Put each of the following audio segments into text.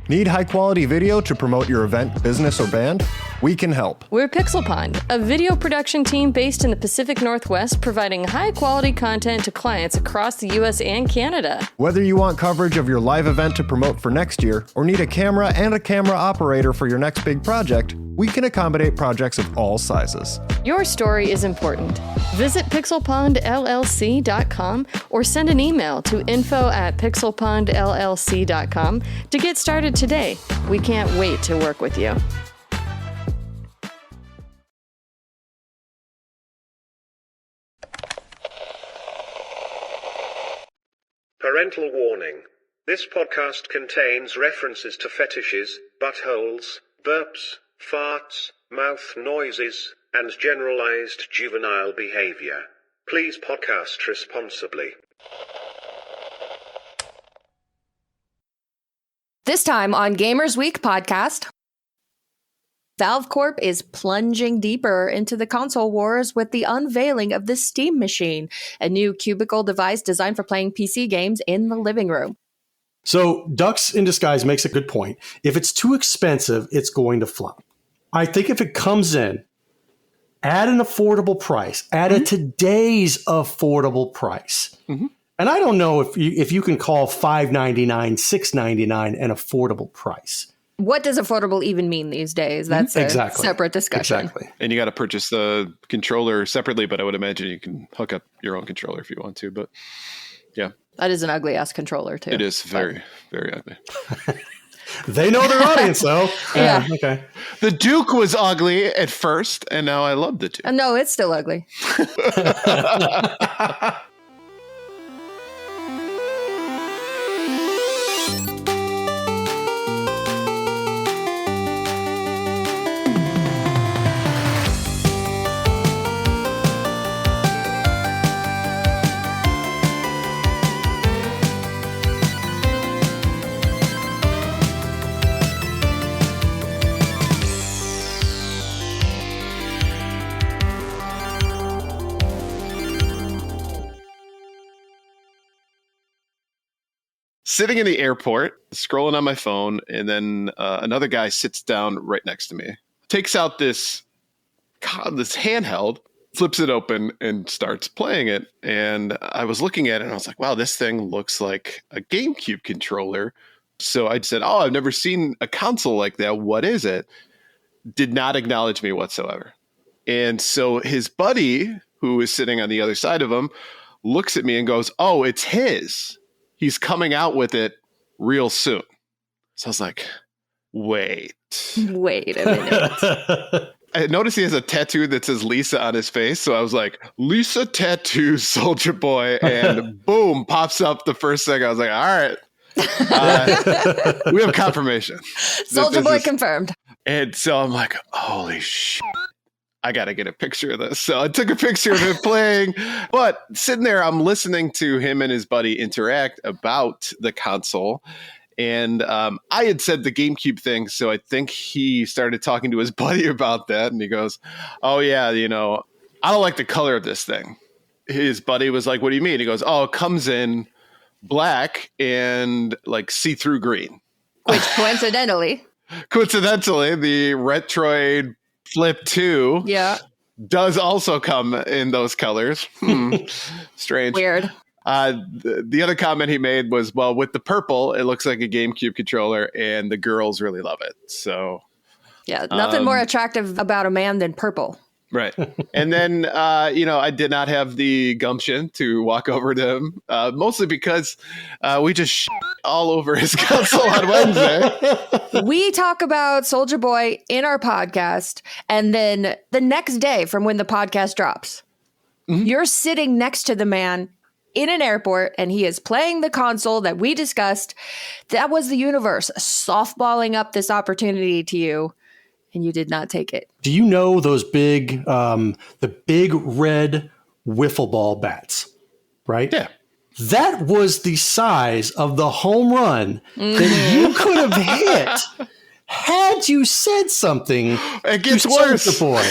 Need high-quality video to promote your event, business, or band? We can help. We're Pixel Pond, a video production team based in the Pacific Northwest, providing high-quality content to clients across the U.S. and Canada. Whether you want coverage of your live event to promote for next year, or need a camera and a camera operator for your next big project, we can accommodate projects of all sizes. Your story is important. Visit pixelpondllc.com or send an email to info@pixelpondllc.com to get started today. We can't wait to work with you. Parental warning. This podcast contains references to fetishes, buttholes, burps, farts, mouth noises, and generalized juvenile behavior. Please podcast responsibly. This time on Gamers Week podcast, Valve Corp is plunging deeper into the console wars with the unveiling of the Steam Machine, a new cubicle device designed for playing PC games in the living room. So Ducks in Disguise makes a good point. If it's too expensive, it's going to flop. I think if it comes in at an affordable price, at a today's affordable price, and I don't know if you can call $5.99, $6.99 an affordable price. What does affordable even mean these days? That's a separate discussion. Exactly. And you got to purchase the controller separately, but I would imagine you can hook up your own controller if you want to. But yeah. That is an ugly ass controller too. It is very, very ugly. They know their audience, though. Yeah. Okay. The Duke was ugly at first, and now I love the Duke. No, it's still ugly. Sitting in the airport, scrolling on my phone, and then another guy sits down right next to me, takes out this handheld, flips it open, and starts playing it. And I was looking at it, and I was like, wow, this thing looks like a GameCube controller. So I said, oh, I've never seen a console like that. What is it? Did not acknowledge me whatsoever. And so his buddy, who is sitting on the other side of him, looks at me and goes, oh, it's his. He's coming out with it real soon. So I was like, wait a minute. I noticed he has a tattoo that says Lisa on his face. So I was like, Lisa tattoo, Soldier Boy. And boom, pops up the first thing. I was like, all right. We have confirmation. Soldier Boy confirmed. And so I'm like, holy shit. I got to get a picture of this. So I took a picture of him playing, but sitting there, I'm listening to him and his buddy interact about the console. And I had said the GameCube thing. So I think he started talking to his buddy about that. And he goes, oh yeah, I don't like the color of this thing. His buddy was like, what do you mean? He goes, oh, it comes in black and like see-through green. Which coincidentally, the Retroid Flip 2 does also come in those colors. Strange. Weird. The other comment he made was, well, with the purple, it looks like a GameCube controller, and the girls really love it. So, yeah, nothing more attractive about a man than purple. Right. And then, I did not have the gumption to walk over to him, mostly because we just all over his console on Wednesday. We talk about Soldier Boy in our podcast, and then the next day from when the podcast drops, you're sitting next to the man in an airport, and he is playing the console that we discussed. That was the universe softballing up this opportunity to you. And you did not take it. Do you know those big, the big red wiffle ball bats, right? Yeah. That was the size of the home run that you could have hit had you said something. It gets worse. The boy.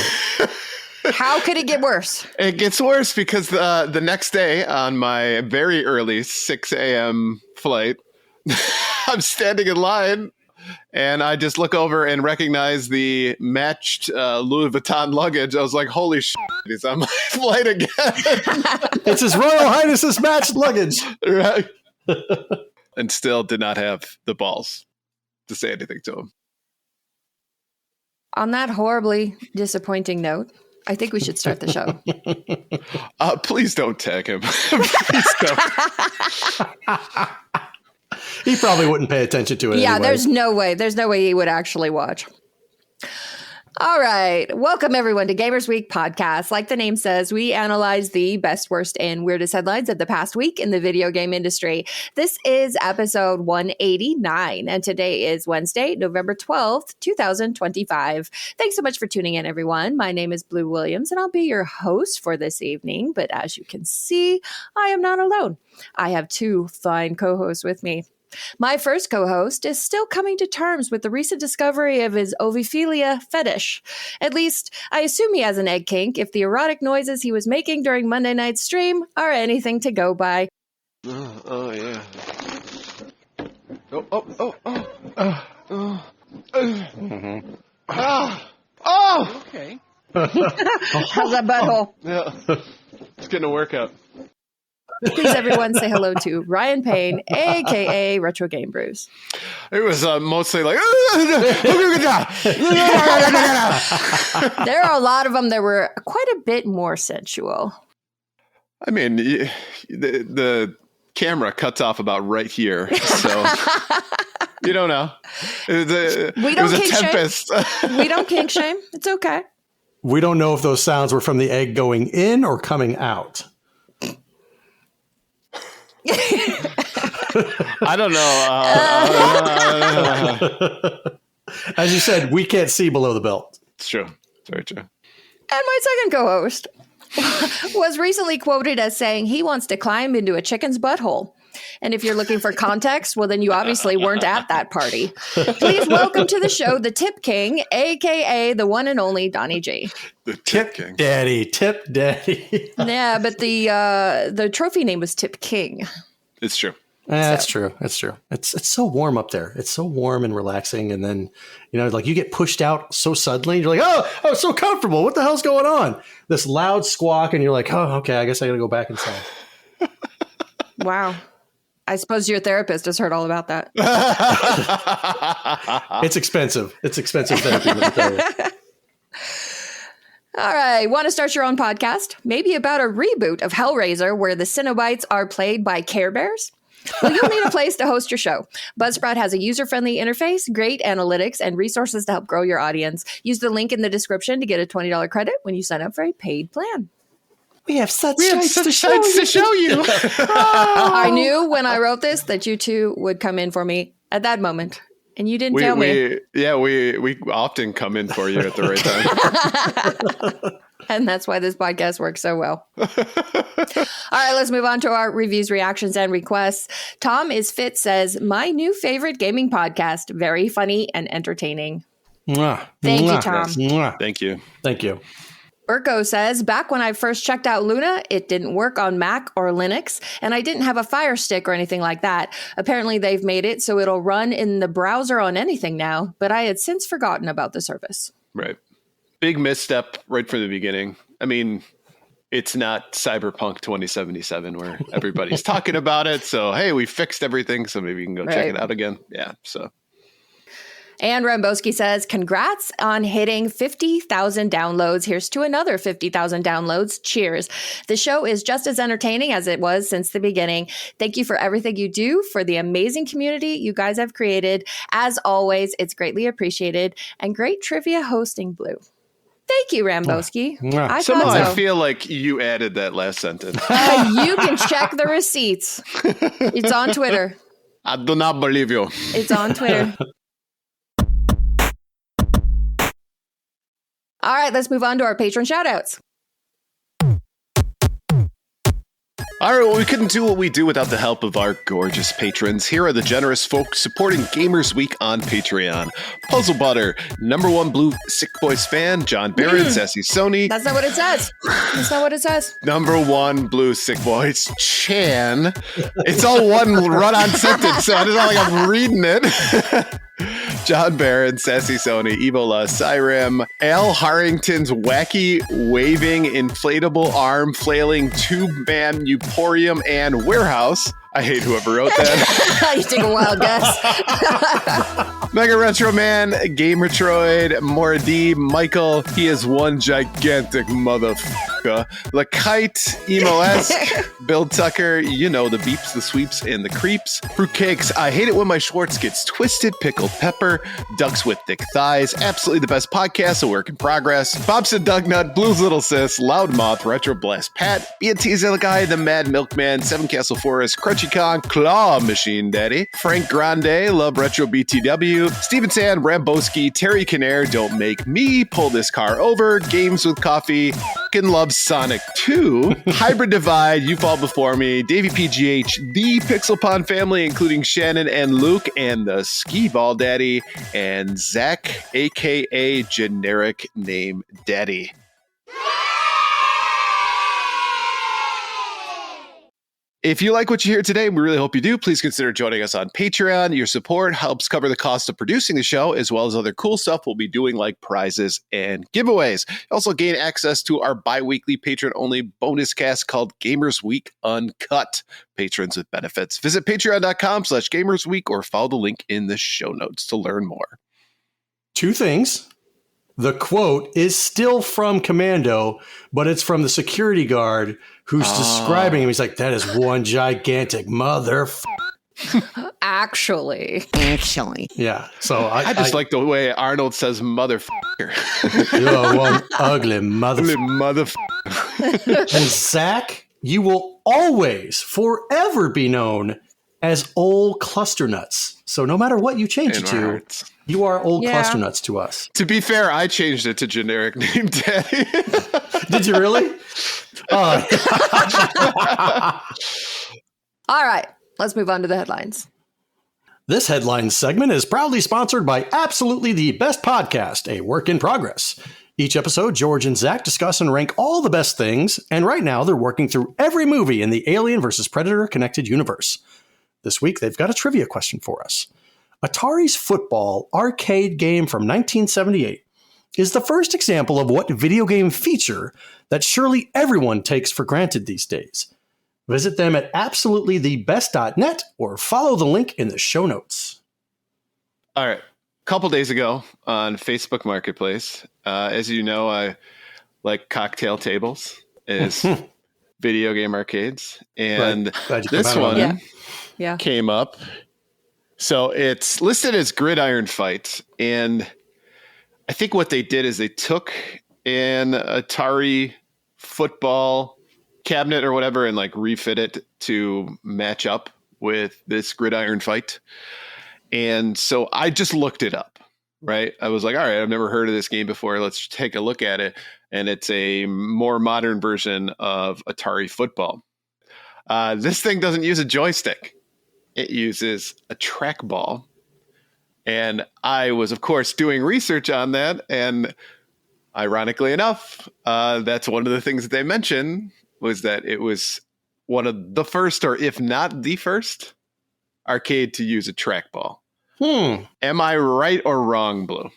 How could it get worse? It gets worse because the next day on my very early 6 a.m. flight, I'm standing in line and I just look over and recognize the matched Louis Vuitton luggage. I was like, holy shit, he's on my flight again. It's His Royal Highness's matched luggage. Right. And still did not have the balls to say anything to him. On that horribly disappointing note, I think we should start the show. Please don't tag him. Please don't. He probably wouldn't pay attention to it. Yeah, anyway. there's no way. There's no way he would actually watch. All right. Welcome, everyone, to Gamers Week podcast. Like the name says, we analyze the best, worst, and weirdest headlines of the past week in the video game industry. This is episode 189, and today is Wednesday, November 12th, 2025. Thanks so much for tuning in, everyone. My name is Blue Williams, and I'll be your host for this evening. But as you can see, I am not alone. I have two fine co-hosts with me. My first co-host is still coming to terms with the recent discovery of his ovophilia fetish. At least, I assume he has an egg kink if the erotic noises he was making during Monday night's stream are anything to go by. Oh yeah. Okay. How's that butthole? Yeah. It's getting a workout. Please, everyone, say hello to Ryan Payne, a.k.a. Retrogamebrews. It was mostly like... There are a lot of them that were quite a bit more sensual. I mean, the camera cuts off about right here, so you don't know. It was a tempest. We don't kink shame. It's okay. We don't know if those sounds were from the egg going in or coming out. I don't know. As you said, we can't see below the belt. It's true. It's very true. And my second co-host was recently quoted as saying he wants to climb into a chicken's butthole. And if you're looking for context, well, then you obviously weren't at that party. Please welcome to the show the Tip King, a.k.a. the one and only Donnie G. The Tip King. Tip Daddy. Yeah, but the trophy name was Tip King. It's true. That's true. That's true. It's so warm up there. It's so warm and relaxing. And then, like you get pushed out so suddenly. You're like, oh, it's so comfortable. What the hell's going on? This loud squawk. And you're like, oh, okay, I guess I got to go back inside. Wow. I suppose your therapist has heard all about that. It's expensive. It's expensive therapy. Let me tell you. All right. Want to start your own podcast? Maybe about a reboot of Hellraiser where the Cenobites are played by Care Bears? Well, you'll need a place to host your show. Buzzsprout has a user-friendly interface, great analytics, and resources to help grow your audience. Use the link in the description to get a $20 credit when you sign up for a paid plan. We have such sites to show you. I knew when I wrote this that you two would come in for me at that moment. And you didn't tell me. We often come in for you at the right time. And that's why this podcast works so well. All right, let's move on to our reviews, reactions, and requests. Tom is Fit says, my new favorite gaming podcast, very funny and entertaining. Mwah. Thank you, Tom. Mwah. Thank you. Thank you. Urko says, back when I first checked out Luna, it didn't work on Mac or Linux, and I didn't have a Fire Stick or anything like that. Apparently, they've made it so it'll run in the browser on anything now, but I had since forgotten about the service. Right. Big misstep right from the beginning. I mean, it's not Cyberpunk 2077 where everybody's talking about it. So, hey, we fixed everything, so maybe you can go check it out again. Yeah, so... And Rambowski says, congrats on hitting 50,000 downloads. Here's to another 50,000 downloads. Cheers. The show is just as entertaining as it was since the beginning. Thank you for everything you do, for the amazing community you guys have created. As always, it's greatly appreciated. And great trivia hosting, Blue. Thank you, Rambowski. Somehow I feel like you added that last sentence. You can check the receipts. It's on Twitter. I do not believe you. It's on Twitter. All right, let's move on to our patron shoutouts. All right, well, we couldn't do what we do without the help of our gorgeous patrons. Here are the generous folks supporting Gamers Week on Patreon. Puzzle Butter, #1 Blue Sick Boys fan, John Barrett, Sassy Sony. That's not what it says. That's not what it says. #1 Blue Sick Boys, Chan. It's all one run-on sentence, so it's not like I'm reading it. John Barron, Sassy Sony, Ebola, Cyrim, Al Harrington's wacky waving inflatable arm flailing tube man Euporium and warehouse. I hate whoever wrote that. You take a wild guess. Mega Retro Man, Gamertroid, Moradi, Michael, he is one gigantic motherfucker. The Kite, Emo-esque, Bill Tucker, you know, the beeps, the sweeps, and the creeps. Fruitcakes, I hate it when my Schwartz gets twisted, pickled pepper, ducks with thick thighs, absolutely the best podcast, a work in progress. Bobson Dugnut, Blues Little Sis, Loudmouth, Retro Blast Pat, B&T Guy, the Mad Milkman, Seven Castle Forest, Crunchy Kong, Claw Machine Daddy, Frank Grande, Love Retro BTW, Steven Sand, Ramboski, Terry Kinnair, Don't Make Me Pull This Car Over, Games with Coffee, Fucking Love Sonic 2, Hybrid Divide, You Fall Before Me, Davey PGH, the Pixelpon family, including Shannon and Luke, and the Ski Ball Daddy, and Zach, aka Generic Name Daddy. If you like what you hear today, we really hope you do. Please consider joining us on Patreon. Your support helps cover the cost of producing the show, as well as other cool stuff we'll be doing like prizes and giveaways. You also gain access to our bi-weekly patron-only bonus cast called Gamers Week Uncut. Patrons with benefits. Visit patreon.com/gamersweek or follow the link in the show notes to learn more. Two things. The quote is still from Commando, but it's from the security guard who's describing him. He's like, that is one gigantic Actually. Yeah. So I just like the way Arnold says motherfucker. You're one ugly Motherfucker. And Zach, you will always, forever be known as Old Cluster Nuts. So no matter what you change it to, you are Old Cluster Nuts to us. To be fair, I changed it to Generic Name Daddy. Did you really? All right, let's move on to the headlines. This headline segment is proudly sponsored by Absolutely the Best Podcast, a work in progress. Each episode, George and Zach discuss and rank all the best things, and right now they're working through every movie in the Alien vs. Predator connected universe. This week, they've got a trivia question for us. Atari's football arcade game from 1978 is the first example of what video game feature that surely everyone takes for granted these days. Visit them at absolutelythebest.net or follow the link in the show notes. All right. A couple days ago on Facebook Marketplace, as you know, I like cocktail tables as video game arcades. And this one came up. So it's listed as Gridiron Fight. And I think what they did is they took an Atari football cabinet or whatever and like refit it to match up with this Gridiron Fight. And so I just looked it up, right? I was like, all right, I've never heard of this game before. Let's take a look at it. And it's a more modern version of Atari football. This thing doesn't use a joystick. It uses a trackball. And I was, of course, doing research on that. And ironically enough, that's one of the things that they mentioned was that it was one of the first, or if not the first, arcade to use a trackball. Am I right or wrong, Blue?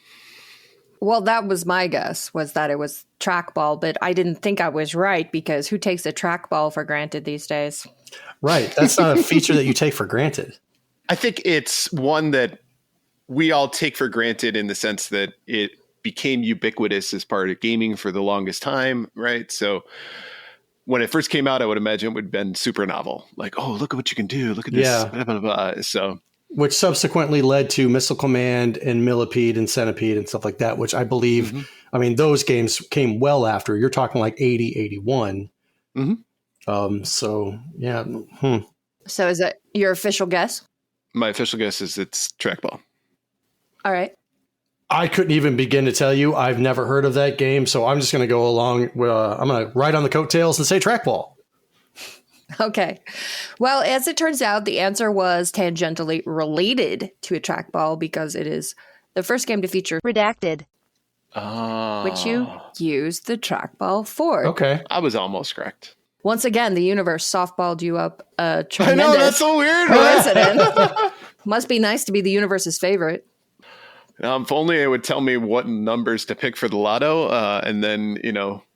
Well, that was my guess, was that it was trackball, but I didn't think I was right because who takes a trackball for granted these days? Right. That's not a feature that you take for granted. I think it's one that we all take for granted in the sense that it became ubiquitous as part of gaming for the longest time, right? So when it first came out, I would imagine it would have been super novel. Like, oh, look at what you can do. Look at this. Yeah. Blah, blah, blah. So, which subsequently led to Missile Command and Millipede and Centipede and stuff like that, which I believe, I mean, those games came well after. You're talking like 80, 81. So, yeah. So is that your official guess? My official guess is it's trackball. All right. I couldn't even begin to tell you. I've never heard of that game, so I'm just going to go along. I'm going to ride on the coattails and say trackball. Okay. Well, as it turns out, the answer was tangentially related to a trackball because it is the first game to feature Redacted, which you use the trackball for. Okay. I was almost correct. Once again, the universe softballed you up a tremendous I know, that's so weird. coincidence. Must be nice to be the universe's favorite. If only it would tell me what numbers to pick for the lotto. And then,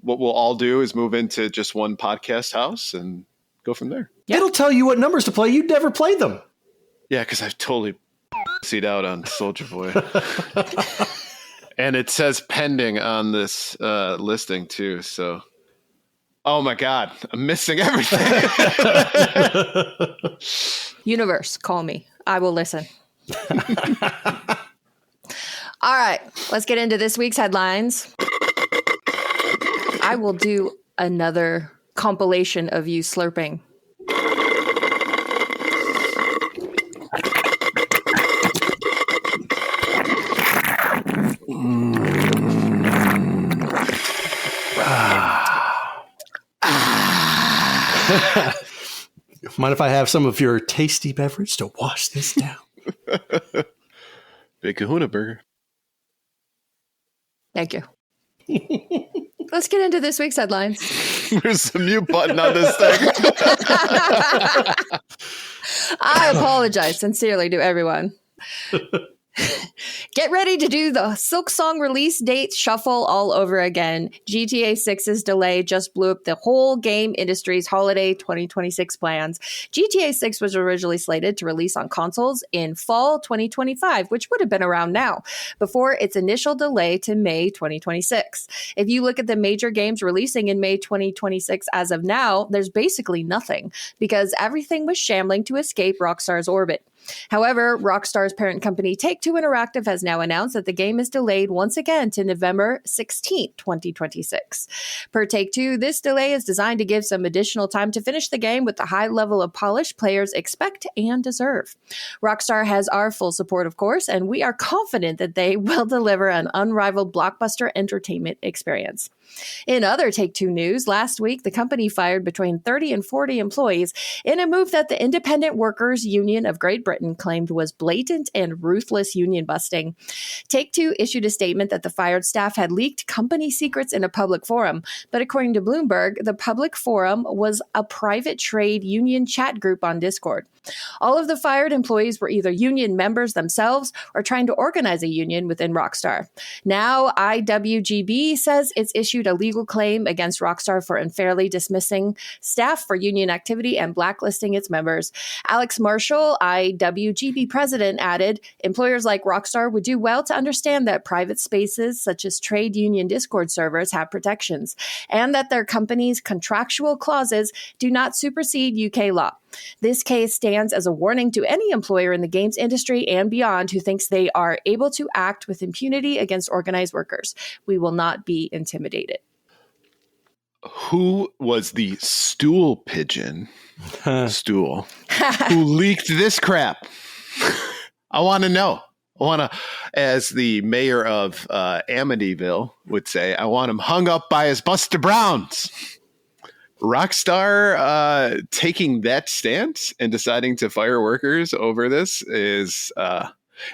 what we'll all do is move into just one podcast house and go from there. Yeah. It'll tell you what numbers to play. You'd never played them. Yeah, because I've totally seed out on Soldier Boy. And it says pending on this listing too. So, oh my God, I'm missing everything. Universe, call me. I will listen. All right, let's get into this week's headlines. I will do another compilation of you slurping. Mind if I have some of your tasty beverage to wash this down? Big Kahuna Burger. Thank you. Let's get into this week's headlines. There's a mute button on this thing. I apologize sincerely to everyone. Get ready to do the Silksong release date shuffle all over again. GTA 6's delay just blew up the whole game industry's holiday 2026 plans. GTA 6 was originally slated to release on consoles in fall 2025, which would have been around now, before its initial delay to May 2026. If you look at the major games releasing in May 2026 as of now, there's basically nothing, because everything was shambling to escape Rockstar's orbit. However, Rockstar's parent company Take-Two Interactive has now announced that the game is delayed once again to November 16, 2026. Per Take-Two, this delay is designed to give some additional time to finish the game with the high level of polish players expect and deserve. Rockstar has our full support, of course, and we are confident that they will deliver an unrivaled blockbuster entertainment experience. In other Take-Two news, last week, the company fired between 30 and 40 employees in a move that the Independent Workers Union of Great Britain claimed was blatant and ruthless union busting. Take-Two issued a statement that the fired staff had leaked company secrets in a public forum, but according to Bloomberg, the public forum was a private trade union chat group on Discord. All of the fired employees were either union members themselves or trying to organize a union within Rockstar. Now, IWGB says it's issued a legal claim against Rockstar for unfairly dismissing staff for union activity and blacklisting its members. Alex Marshall, IWGB president, added, employers like Rockstar would do well to understand that private spaces such as trade union Discord servers have protections, and that their company's contractual clauses do not supersede UK law. This case stands as a warning to any employer in the games industry and beyond who thinks they are able to act with impunity against organized workers. We will not be intimidated. Who was the stool pigeon who leaked this crap? I want to know. I want to, as the mayor of Amityville would say, I want him hung up by his Buster Browns. Rockstar taking that stance and deciding to fire workers over this is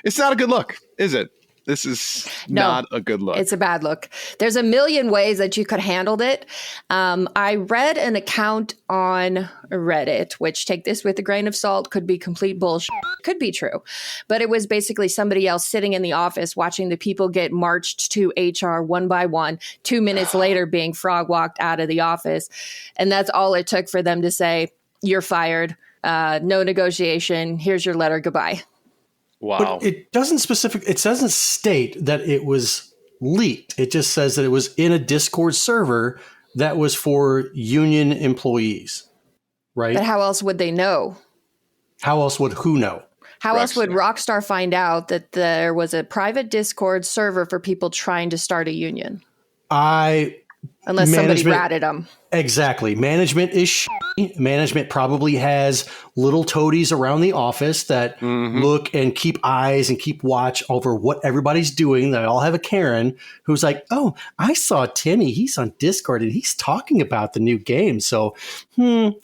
it's not a good look, is it? This is not a good look. It's a bad look. There's a million ways that you could handle it. I read an account on Reddit, which, take this with a grain of salt, could be complete bullshit. Could be true. But it was basically somebody else sitting in the office watching the people get marched to HR one by one, 2 minutes later being frog walked out of the office. And that's all it took for them to say, you're fired. No negotiation. Here's your letter. Goodbye. Wow. But it doesn't state that it was leaked. It just says that it was in a Discord server that was for union employees, right? But how else would they know? How else would who know? How else would Rockstar find out that there was a private Discord server for people trying to start a union? Unless somebody ratted them. Exactly. Management is shitty. Management probably has little toadies around the office that look and keep eyes and keep watch over what everybody's doing. They all have a Karen who's like, oh, I saw Timmy. He's on Discord and he's talking about the new game. So,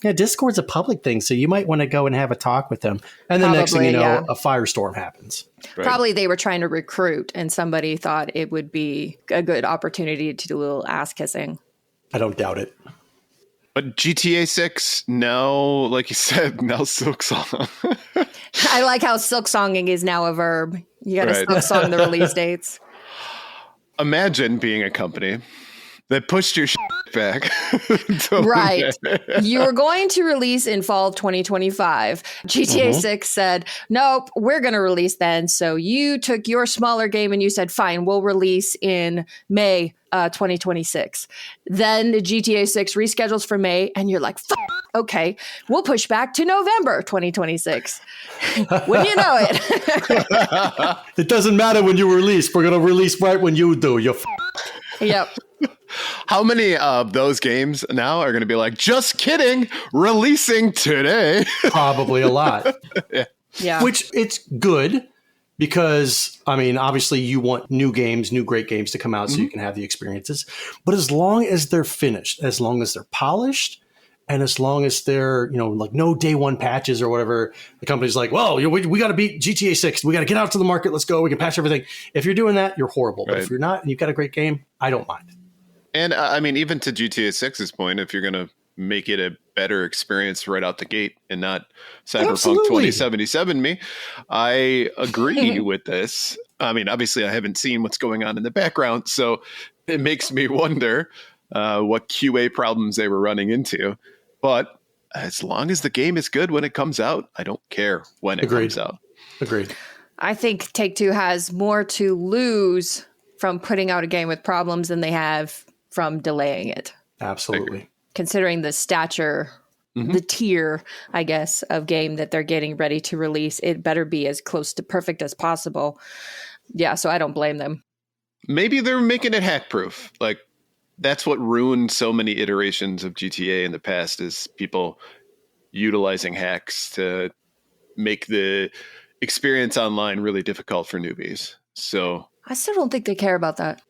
Discord's a public thing. So you might want to go and have a talk with them. And the next thing you know, a firestorm happens. Right. Probably they were trying to recruit and somebody thought it would be a good opportunity to do a little ass kissing. I don't doubt it. But GTA 6, like you said, now Silksong. I like how silksonging is now a verb. You got to Right. stop song the release dates. Imagine being a company that pushed your back. until Right. May. You were going to release in fall of 2025. GTA 6 said, nope, we're going to release then. So you took your smaller game and you said, fine, we'll release in May 2026. Then the GTA 6 reschedules for May and you're like, fuck, okay, we'll push back to November 2026. Wouldn't you know it? It doesn't matter when you release. We're going to release right when you do. You're Yep. How many of those games now are going to be like, just kidding, releasing today? probably a lot. Yeah. Which it's good because, I mean, obviously you want new games, new great games to come out so you can have the experiences. But as long as they're finished, as long as they're polished, and as long as they're, you know, like no day one patches or whatever, the company's like, well, we got to beat GTA 6. We got to get out to the market. Let's go. We can patch everything. If you're doing that, you're horrible. But Right. if you're not and you've got a great game, I don't mind. And I mean, even to GTA 6's point, if you're going to make it a better experience right out the gate and not Cyberpunk Absolutely. 2077 me, I agree with this. I mean, obviously, I haven't seen what's going on in the background, so it makes me wonder what QA problems they were running into. But as long as the game is good when it comes out, I don't care when it Agreed. comes out. Agreed. I think Take-Two has more to lose from putting out a game with problems than they have from delaying it. Absolutely. Considering the stature, the tier, I guess, of game that they're getting ready to release, it better be as close to perfect as possible. Yeah, so I don't blame them. Maybe they're making it hack proof. Like, that's what ruined so many iterations of GTA in the past, is people utilizing hacks to make the experience online really difficult for newbies. So I still don't think they care about that.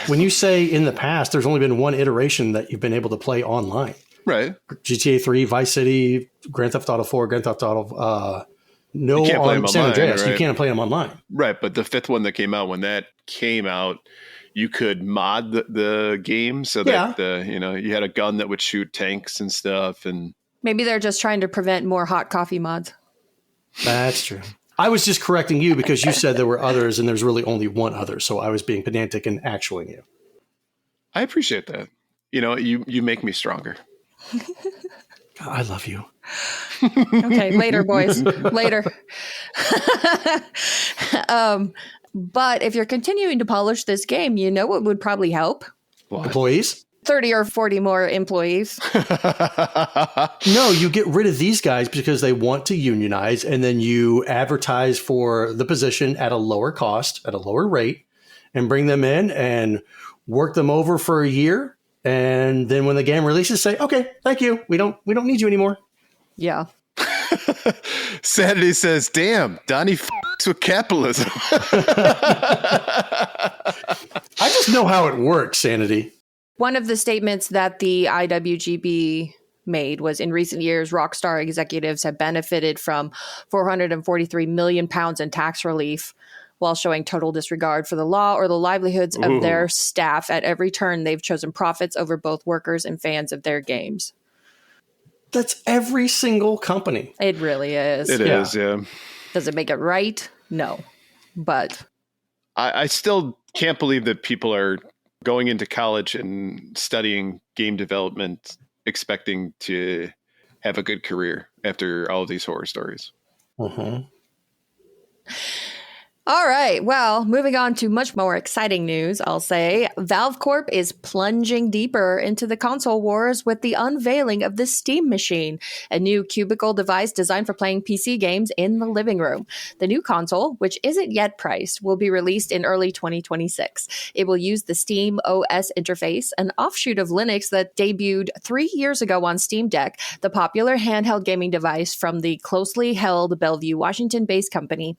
When you say in the past, there's only been one iteration that you've been able to play online. right. GTA 3, Vice City, Grand Theft Auto 4, Grand Theft Auto, no You can't play on them San online, Andreas. You right? can't play them online. Right, but the fifth one that came out, when that came out, you could mod the game so that you had a gun that would shoot tanks and stuff. And Maybe they're just trying to prevent more hot coffee mods. That's true. I was just correcting you because you said there were others and there's really only one other. So I was being pedantic and actualing you. I appreciate that. You know, you make me stronger. I love you. Okay, later, boys. Later. But if you're continuing to polish this game, you know what would probably help? Employees? 30 or 40 more employees. No, you get rid of these guys because they want to unionize, and then you advertise for the position at a lower cost, at a lower rate, and bring them in and work them over for a year. And then when the game releases, say, okay, thank you. We don't need you anymore. Yeah. Sanity says, damn, Donnie f***s with capitalism. I just know how it works, Sanity. One of the statements that the IWGB made was, in recent years, Rockstar executives have benefited from £443 million in tax relief, while showing total disregard for the law or the livelihoods of their staff. At every turn, they've chosen profits over both workers and fans of their games. That's every single company. It really is. It is, yeah. Does it make it right? No. But I still can't believe that people are going into college and studying game development expecting to have a good career after all of these horror stories. all right. Well, moving on to much more exciting news, I'll say. Valve Corp is plunging deeper into the console wars with the unveiling of the Steam Machine, a new cubicle device designed for playing PC games in the living room. The new console, which isn't yet priced, will be released in early 2026. It will use the Steam OS interface, an offshoot of Linux that debuted 3 years ago on Steam Deck, the popular handheld gaming device from the closely held Bellevue, Washington-based company.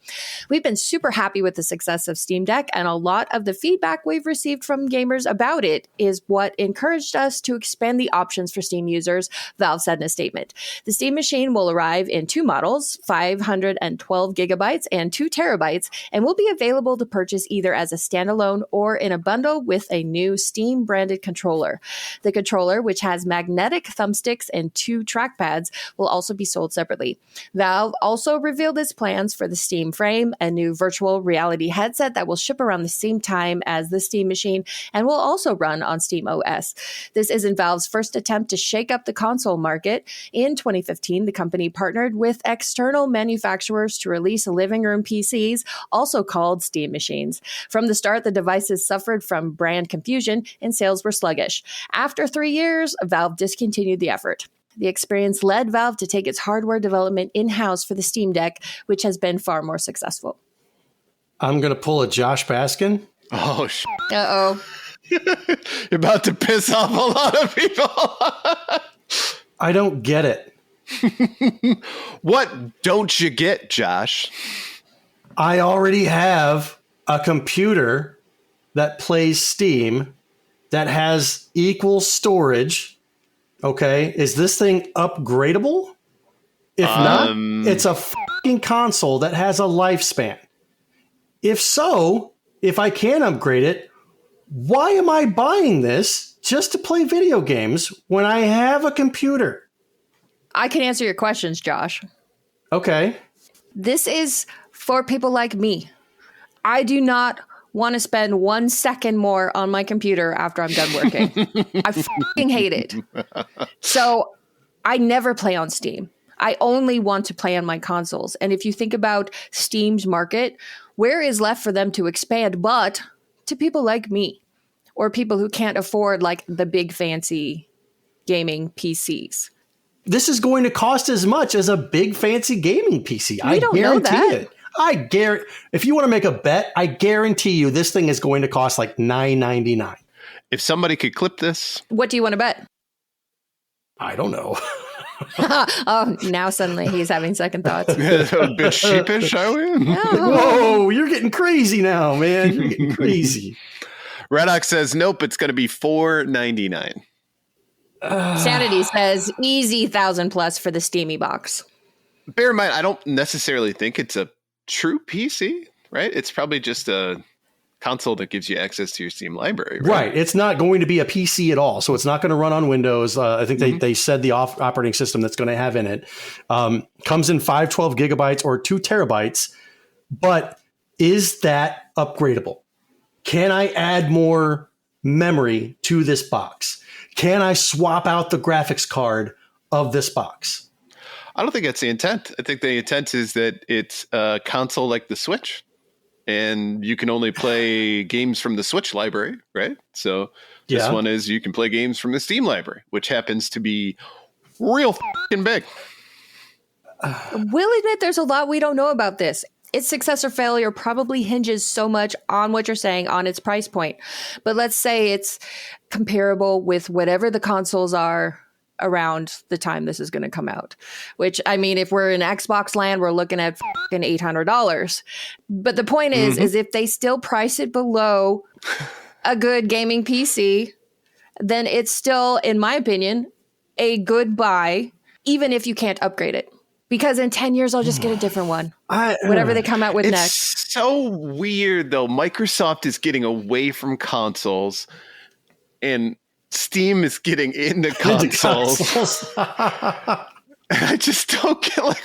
We've been super happy with the success of Steam Deck, and a lot of the feedback we've received from gamers about it is what encouraged us to expand the options for Steam users, Valve said in a statement. The Steam Machine will arrive in two models, 512 gigabytes and 2 terabytes, and will be available to purchase either as a standalone or in a bundle with a new Steam-branded controller. The controller, which has magnetic thumbsticks and 2 trackpads, will also be sold separately. Valve also revealed its plans for the Steam Frame, a new virtual virtual reality headset that will ship around the same time as the Steam machine and will also run on Steam OS. This isn't Valve's first attempt to shake up the console market. In 2015, the company partnered with external manufacturers to release living room PCs, also called Steam machines. From the start, the devices suffered from brand confusion and sales were sluggish. After 3 years, Valve discontinued the effort. The experience led Valve to take its hardware development in-house for the Steam Deck, which has been far more successful. I'm going to pull a Josh Baskin. Oh, Uh-oh. You're about to piss off a lot of people. I don't get it. What don't you get, Josh? I already have a computer that plays Steam that has equal storage. Okay, is this thing upgradable? If not, it's a fucking console that has a lifespan. If so, if I can upgrade it, why am I buying this just to play video games when I have a computer? I can answer your questions, Josh. Okay. This is for people like me. I do not want to spend 1 second more on my computer after I'm done working. I fucking hate it. So I never play on Steam. I only want to play on my consoles. And if you think about Steam's market, where is left for them to expand but to people like me or people who can't afford like the big fancy gaming PCs? This is going to cost as much as a big fancy gaming PC. I don't know that. It. If you want to make a bet, I guarantee you this thing is going to cost like $9.99. If somebody could clip this. What do you want to bet? I don't know. Oh, now suddenly he's having second thoughts. A bit sheepish, are we? Whoa, you're getting crazy now, man. You're getting crazy. Redox says, nope, it's going to be $4.99. Sanity says, easy 1,000 plus for the Steamy box. Bear in mind, I don't necessarily think it's a true PC, right? It's probably just a console that gives you access to your Steam library, right? It's not going to be a PC at all. So it's not going to run on Windows. I think they said the operating system that's going to have in it comes in 512 gigabytes or 2 terabytes. But is that upgradable? Can I add more memory to this box? Can I swap out the graphics card of this box? I don't think that's the intent. I think the intent is that it's a console like the Switch, and you can only play games from the Switch library, right? So this one is you can play games from the Steam library, which happens to be real fucking big. We'll admit there's a lot we don't know about this. Its success or failure probably hinges so much on what you're saying on its price point. But let's say it's comparable with whatever the consoles are around the time this is going to come out, which, I mean, if we're in Xbox land, we're looking at fucking $800. But the point is if they still price it below a good gaming PC, then it's still, in my opinion, a good buy, even if you can't upgrade it. Because in 10 years, I'll just get a different one. Whatever they come out with next. It's so weird, though. Microsoft is getting away from consoles, and Steam is getting into consoles. I just don't get what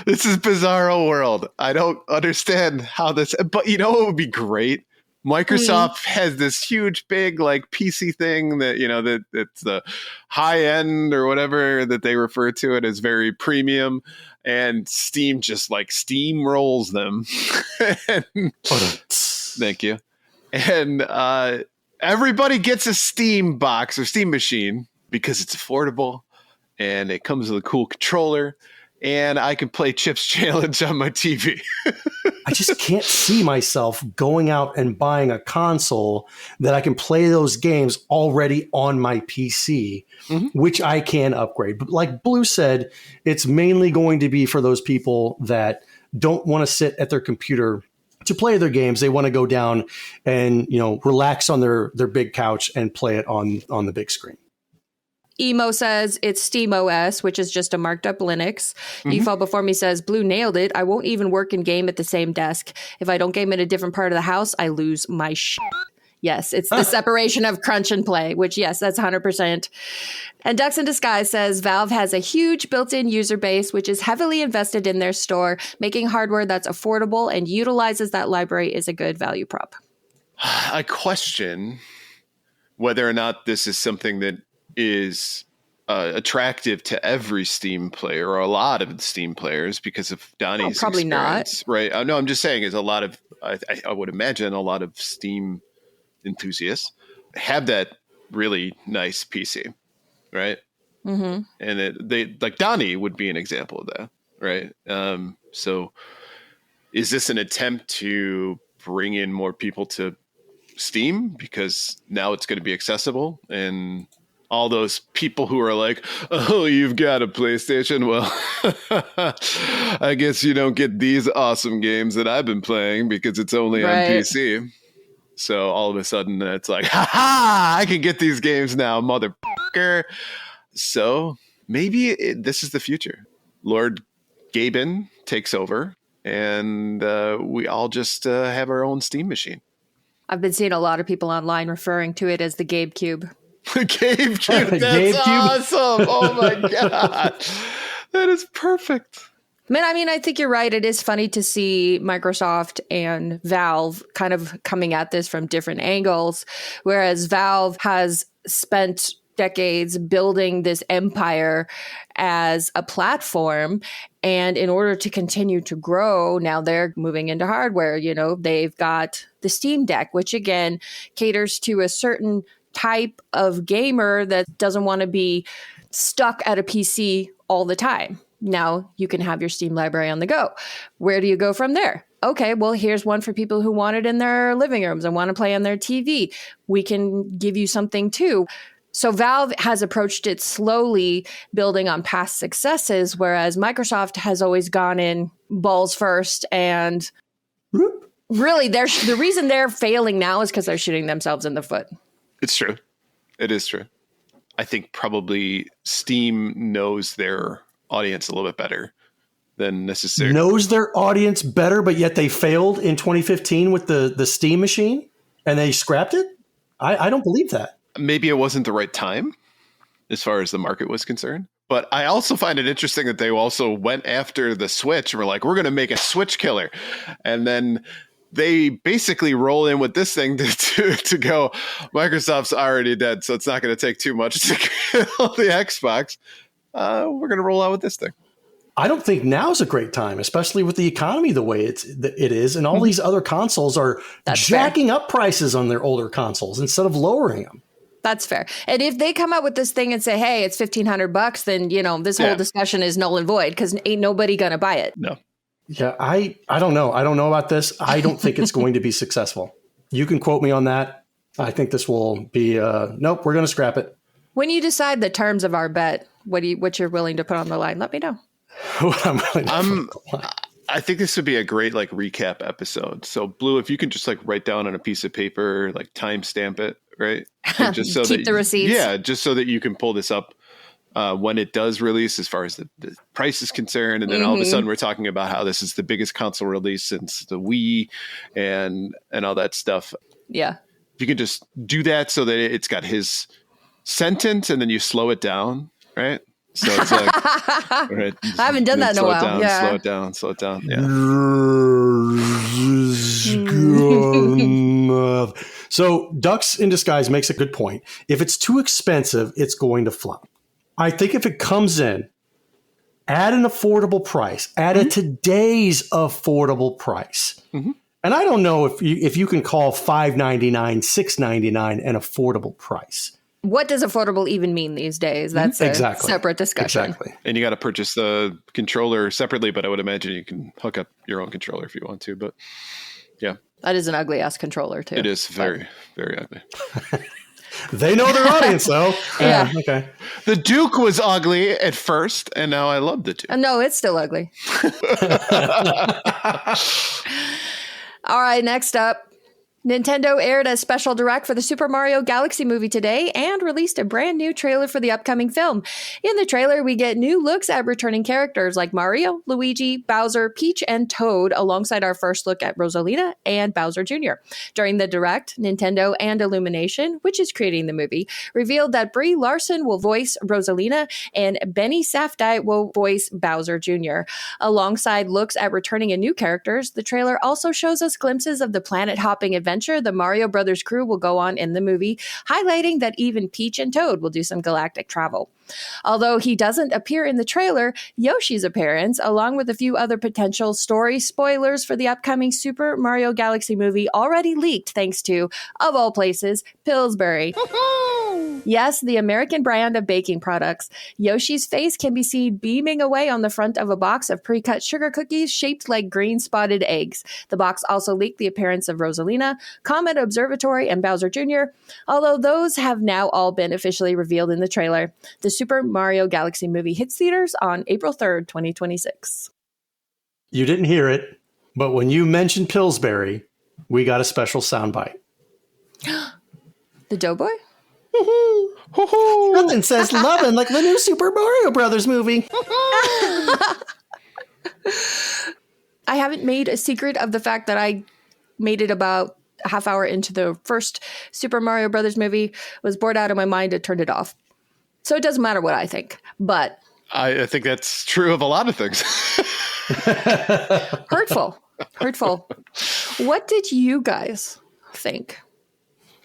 this is bizarro world. I don't understand how this, but you know what would be great? Microsoft has this huge big PC thing that, that it's the high end or whatever that they refer to it as, very premium, and Steam just steamrolls them. Thank you. And everybody gets a Steam box or Steam machine because it's affordable and it comes with a cool controller, and I can play Chips Challenge on my TV. I just can't see myself going out and buying a console that I can play those games already on my PC, which I can upgrade. But like Blue said, it's mainly going to be for those people that don't want to sit at their computer to play their games. They want to go down and, relax on their big couch and play it on the big screen. Emo says it's Steam OS, which is just a marked up Linux. You Fall Before Me says, Blue nailed it. I won't even work and game at the same desk. If I don't game at a different part of the house, I lose my shit. Yes, it's the separation of crunch and play, which, yes, that's 100%. And Ducks in Disguise says Valve has a huge built-in user base, which is heavily invested in their store. Making hardware that's affordable and utilizes that library is a good value prop. I question whether or not this is something that is attractive to every Steam player or a lot of Steam players because of Donnie's probably experience, right? No, I'm just saying is a lot of, I would imagine a lot of Steam enthusiasts have that really nice PC, right? Mm-hmm. And they like Donnie would be an example of that, right? So is this an attempt to bring in more people to Steam because now it's going to be accessible, and all those people who are like, oh, you've got a PlayStation? Well, I guess you don't get these awesome games that I've been playing because it's only on PC. So all of a sudden it's like, ha, I can get these games now, motherfucker. So maybe this is the future. Lord Gaben takes over and we all just have our own Steam machine. I've been seeing a lot of people online referring to it as the Gabe Cube. Gabe Cube, that's awesome. Oh my God. That is perfect. I mean, I think you're right. It is funny to see Microsoft and Valve kind of coming at this from different angles, whereas Valve has spent decades building this empire as a platform. And in order to continue to grow, now they're moving into hardware. You know, they've got the Steam Deck, which again caters to a certain type of gamer that doesn't want to be stuck at a PC all the time. Now you can have your Steam library on the go. Where do you go from there? Okay, well, here's one for people who want it in their living rooms and want to play on their TV. We can give you something too. So Valve has approached it slowly, building on past successes, whereas Microsoft has always gone in balls first. And really, the reason they're failing now is because they're shooting themselves in the foot. It's true. It is true. I think probably Steam knows their audience a little bit better than necessary. Knows their audience better, but yet they failed in 2015 with the Steam machine and they scrapped it? I don't believe that. Maybe it wasn't the right time as far as the market was concerned. But I also find it interesting that they also went after the Switch and were like, we're going to make a Switch killer. And then they basically roll in with this thing to go, Microsoft's already dead, so it's not going to take too much to kill the Xbox. We're going to roll out with this thing. I don't think now's a great time, especially with the economy the way it is. And all these other consoles are jacking up prices on their older consoles instead of lowering them. That's fair. And if they come out with this thing and say, hey, it's $1,500, then, you know, this whole discussion is null and void because ain't nobody going to buy it. No. Yeah, I don't know. I don't know about this. I don't think it's going to be successful. You can quote me on that. I think this will be, nope, we're going to scrap it. When you decide the terms of our bet, what you're willing to put on the line, let me know. I think this would be a great like recap episode. So Blue, if you can just like write down on a piece of paper, like timestamp it, right? Like, just so Keep the receipts. Yeah, just so that you can pull this up when it does release as far as the price is concerned. And then all of a sudden we're talking about how this is the biggest console release since the Wii and all that stuff. Yeah. If you can just do that so that it's got his sentence and then you slow it down, right? So it's like, right, I haven't done that in a while. Slow it down. Yeah. So Ducks in Disguise makes a good point. If it's too expensive, it's going to flop. I think if it comes in at an affordable price, at a today's affordable price, and I don't know if you can call $5.99, $6.99 an affordable price. What does affordable even mean these days? That's a separate discussion. Exactly. And you got to purchase the controller separately, but I would imagine you can hook up your own controller if you want to. But yeah. That is an ugly ass controller too. It is very, very ugly. They know their audience though. Yeah. Okay. The Duke was ugly at first, and now I love the Duke. No, it's still ugly. All right, next up. Nintendo aired a special direct for the Super Mario Galaxy movie today and released a brand new trailer for the upcoming film. In the trailer, we get new looks at returning characters like Mario, Luigi, Bowser, Peach, and Toad, alongside our first look at Rosalina and Bowser Jr. During the direct, Nintendo and Illumination, which is creating the movie, revealed that Brie Larson will voice Rosalina and Benny Safdie will voice Bowser Jr. Alongside looks at returning and new characters, the trailer also shows us glimpses of the planet-hopping adventure the Mario Brothers crew will go on in the movie, highlighting that even Peach and Toad will do some galactic travel. Although he doesn't appear in the trailer, Yoshi's appearance, along with a few other potential story spoilers for the upcoming Super Mario Galaxy movie, already leaked thanks to, of all places, Pillsbury. Yes, the American brand of baking products. Yoshi's face can be seen beaming away on the front of a box of pre-cut sugar cookies shaped like green spotted eggs. The box also leaked the appearance of Rosalina, Comet Observatory, and Bowser Jr., although those have now all been officially revealed in the trailer. The Super Mario Galaxy movie hits theaters on April 3rd, 2026. You didn't hear it, but when you mentioned Pillsbury, we got a special soundbite. The Doughboy? Nothing says lovin' like the new Super Mario Brothers movie. I haven't made a secret of the fact that I made it about a half hour into the first Super Mario Brothers movie, was bored out of my mind, and turned it off. So it doesn't matter what I think, but... I think that's true of a lot of things. Hurtful. What did you guys think?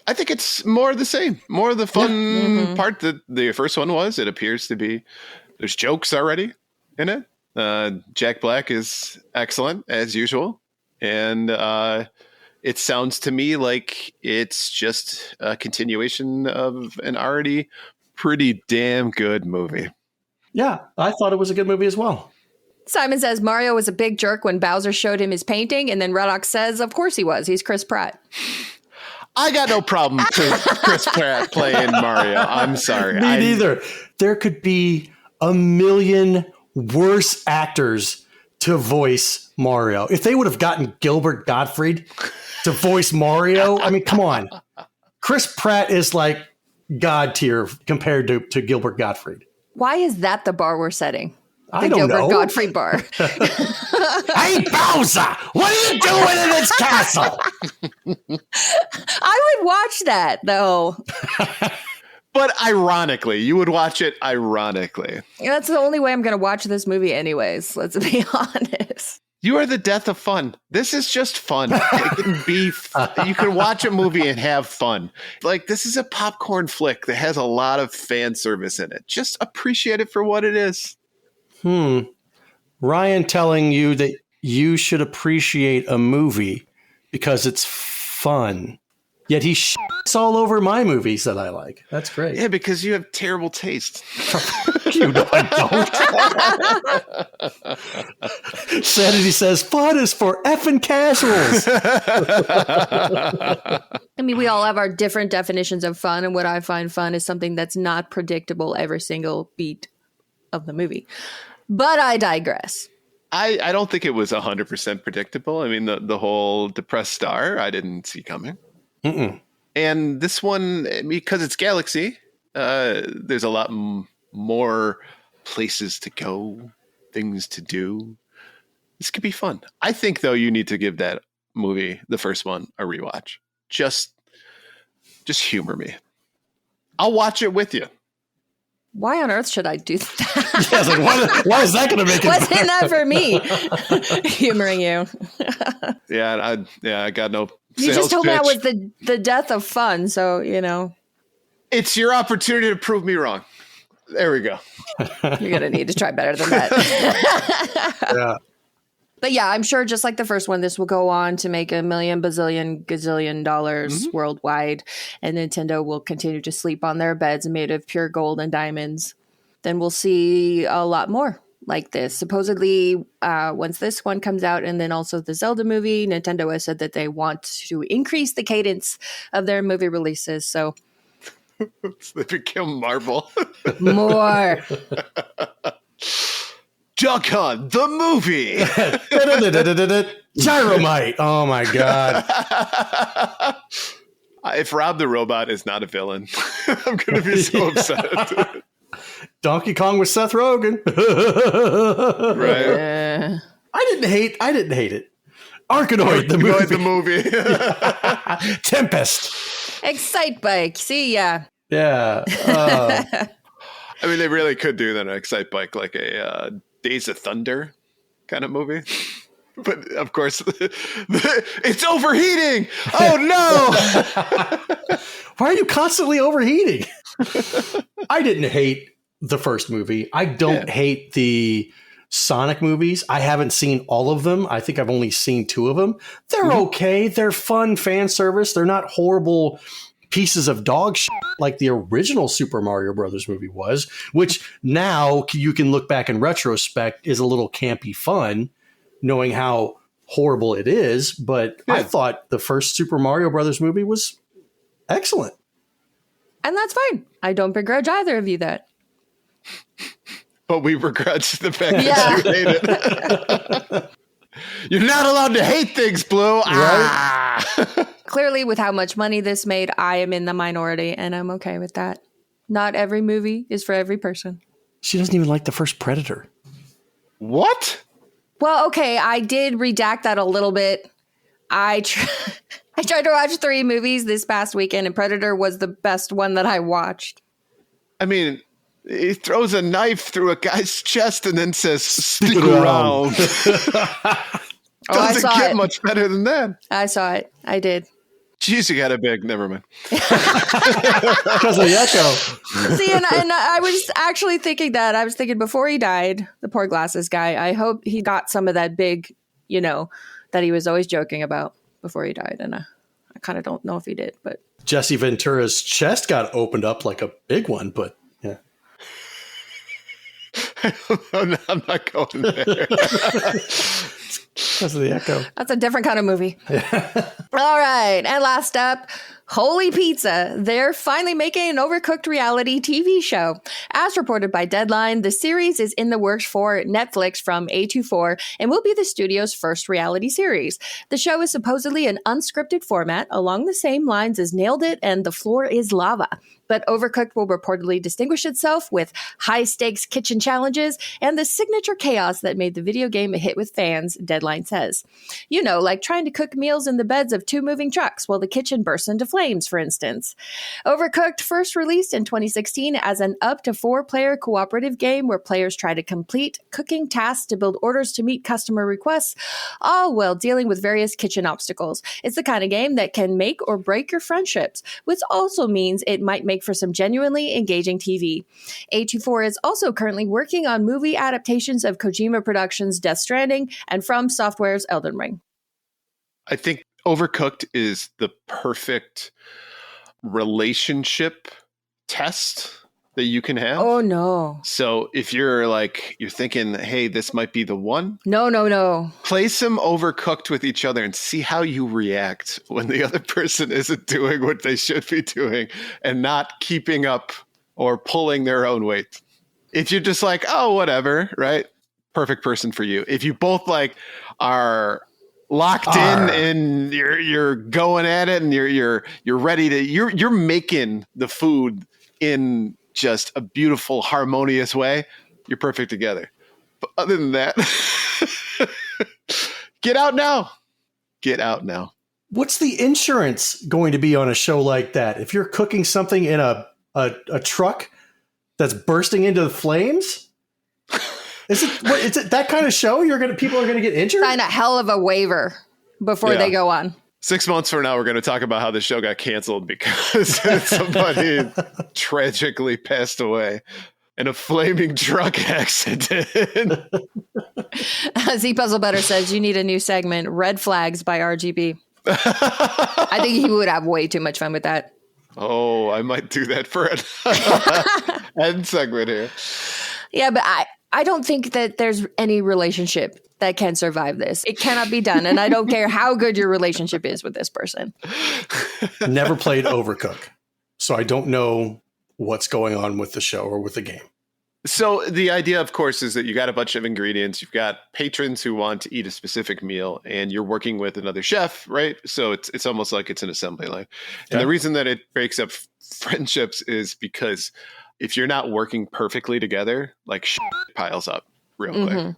I think it's more of the same. More of the fun part that the first one was. It appears to be. There's jokes already in it. Jack Black is excellent, as usual. And it sounds to me like it's just a continuation of an already pretty damn good movie. Yeah, I thought it was a good movie as well. Simon says Mario was a big jerk when Bowser showed him his painting, and then Redox says, of course he was. He's Chris Pratt. I got no problem with Chris Pratt playing Mario. I'm sorry. Me neither. There could be a million worse actors to voice Mario. If they would have gotten Gilbert Gottfried to voice Mario, I mean, come on. Chris Pratt is like God tier compared to Gilbert Gottfried. Why is that the bar we're setting? I don't know. Gilbert Gottfried bar. Hey, Bowser! What are you doing in this castle? I would watch that, though. But ironically, you would watch it ironically. That's the only way I'm going to watch this movie anyways, let's be honest. You are the death of fun. This is just fun. It can be. You can watch a movie and have fun. Like, this is a popcorn flick that has a lot of fan service in it. Just appreciate it for what it is. Ryan telling you that you should appreciate a movie because it's fun. Yet he shits all over my movies that I like. That's great. Yeah, because you have terrible taste. You know I don't. Sanity says fun is for effing casuals. I mean, we all have our different definitions of fun, and what I find fun is something that's not predictable every single beat of the movie. But I digress. I don't think it was 100% predictable. I mean, the whole depressed star, I didn't see coming. Mm-mm. And this one, because it's Galaxy, there's a lot more places to go, things to do. This could be fun. I think, though, you need to give that movie, the first one, a rewatch. Just humor me. I'll watch it with you. Why on earth should I do that? Yeah, I was like, why is that going to make it? What's in that for me? Humoring you. I got no. You just told me I pitch. was the death of fun, so, you know. It's your opportunity to prove me wrong. There we go. You're going to need to try better than that. Yeah. But yeah, I'm sure just like the first one, this will go on to make $1 million, bazillion, gazillion dollars worldwide. And Nintendo will continue to sleep on their beds made of pure gold and diamonds. Then we'll see a lot more like this. Supposedly, once this one comes out and then also the Zelda movie, Nintendo has said that they want to increase the cadence of their movie releases. So they become Marvel. more. Duck Hunt, the movie. Gyromite. Oh my God. If Rob the Robot is not a villain, I'm going to be so upset. Donkey Kong with Seth Rogen. Right. I didn't hate it. Arkanoid, the movie. Tempest. Excite Bike. See ya. Yeah. I mean, they really could do that on Excite Bike, like a Days of Thunder kind of movie. But of course, it's overheating. Oh no! Why are you constantly overheating? I didn't hate the first movie. I don't hate the Sonic movies. I haven't seen all of them. I think I've only seen 2 of them. They're okay. They're fun fan service. They're not horrible pieces of dog shit like the original Super Mario Brothers movie was, which now you can look back in retrospect is a little campy fun, knowing how horrible it is. But I thought the first Super Mario Brothers movie was excellent. And that's fine. I don't begrudge either of you that. But we begrudge the fact that you hate it. You're not allowed to hate things, Blue. Right? Clearly, with how much money this made, I am in the minority, and I'm okay with that. Not every movie is for every person. She doesn't even like the first Predator. What? Well, okay, I did redact that a little bit. I tried to watch 3 movies this past weekend, and Predator was the best one that I watched. I mean, he throws a knife through a guy's chest and then says, stick around. Doesn't get much better than that. I saw it. I did. Jeez, you got a big. Never mind. Because of the echo. See, and I was actually thinking that. I was thinking before he died, the poor glasses guy, I hope he got some of that big, that he was always joking about before he died. And I kind of don't know if he did, but. Jesse Ventura's chest got opened up like a big one, but yeah. I'm not going there. Because of the echo. That's a different kind of movie. All right. And last up, Holy Pizza. They're finally making an Overcooked reality TV show. As reported by Deadline, the series is in the works for Netflix from A24 and will be the studio's first reality series. The show is supposedly an unscripted format along the same lines as Nailed It and The Floor is Lava. But Overcooked will reportedly distinguish itself with high-stakes kitchen challenges and the signature chaos that made the video game a hit with fans, Deadline says. Like trying to cook meals in the beds of 2 moving trucks while the kitchen bursts into flames, for instance. Overcooked first released in 2016 as an up-to-4-player cooperative game where players try to complete cooking tasks to build orders to meet customer requests, all while dealing with various kitchen obstacles. It's the kind of game that can make or break your friendships, which also means it might make for some genuinely engaging TV. A24 is also currently working on movie adaptations of Kojima Productions' Death Stranding and From Software's Elden Ring. I think Overcooked is the perfect relationship test that you can have. Oh, no. So if you're thinking, hey, this might be the one. No. Play some Overcooked with each other and see how you react when the other person isn't doing what they should be doing and not keeping up or pulling their own weight. If you're just like, oh, whatever, right? Perfect person for you. If you both are locked in and you're going at it and you're ready to, you're making the food in just a beautiful, harmonious way, you're perfect together. But other than that, get out now. Get out now. What's the insurance going to be on a show like that? If you're cooking something in a truck that's bursting into the flames? Is it that kind of show? People are gonna get injured? Sign a hell of a waiver before they go on. 6 months from now, we're going to talk about how the show got canceled because somebody tragically passed away in a flaming truck accident. Z Puzzle Better says you need a new segment, Red Flags by RGB. I think he would have way too much fun with that. Oh, I might do that for an end segment here. Yeah, but I don't think that there's any relationship that can survive this. It cannot be done. And I don't care how good your relationship is with this person. Never played Overcooked, so I don't know what's going on with the show or with the game. So the idea, of course, is that you got a bunch of ingredients. You've got patrons who want to eat a specific meal, and you're working with another chef, right? So it's almost like it's an assembly line. And the reason that it breaks up friendships is because if you're not working perfectly together, like shit piles up real quick.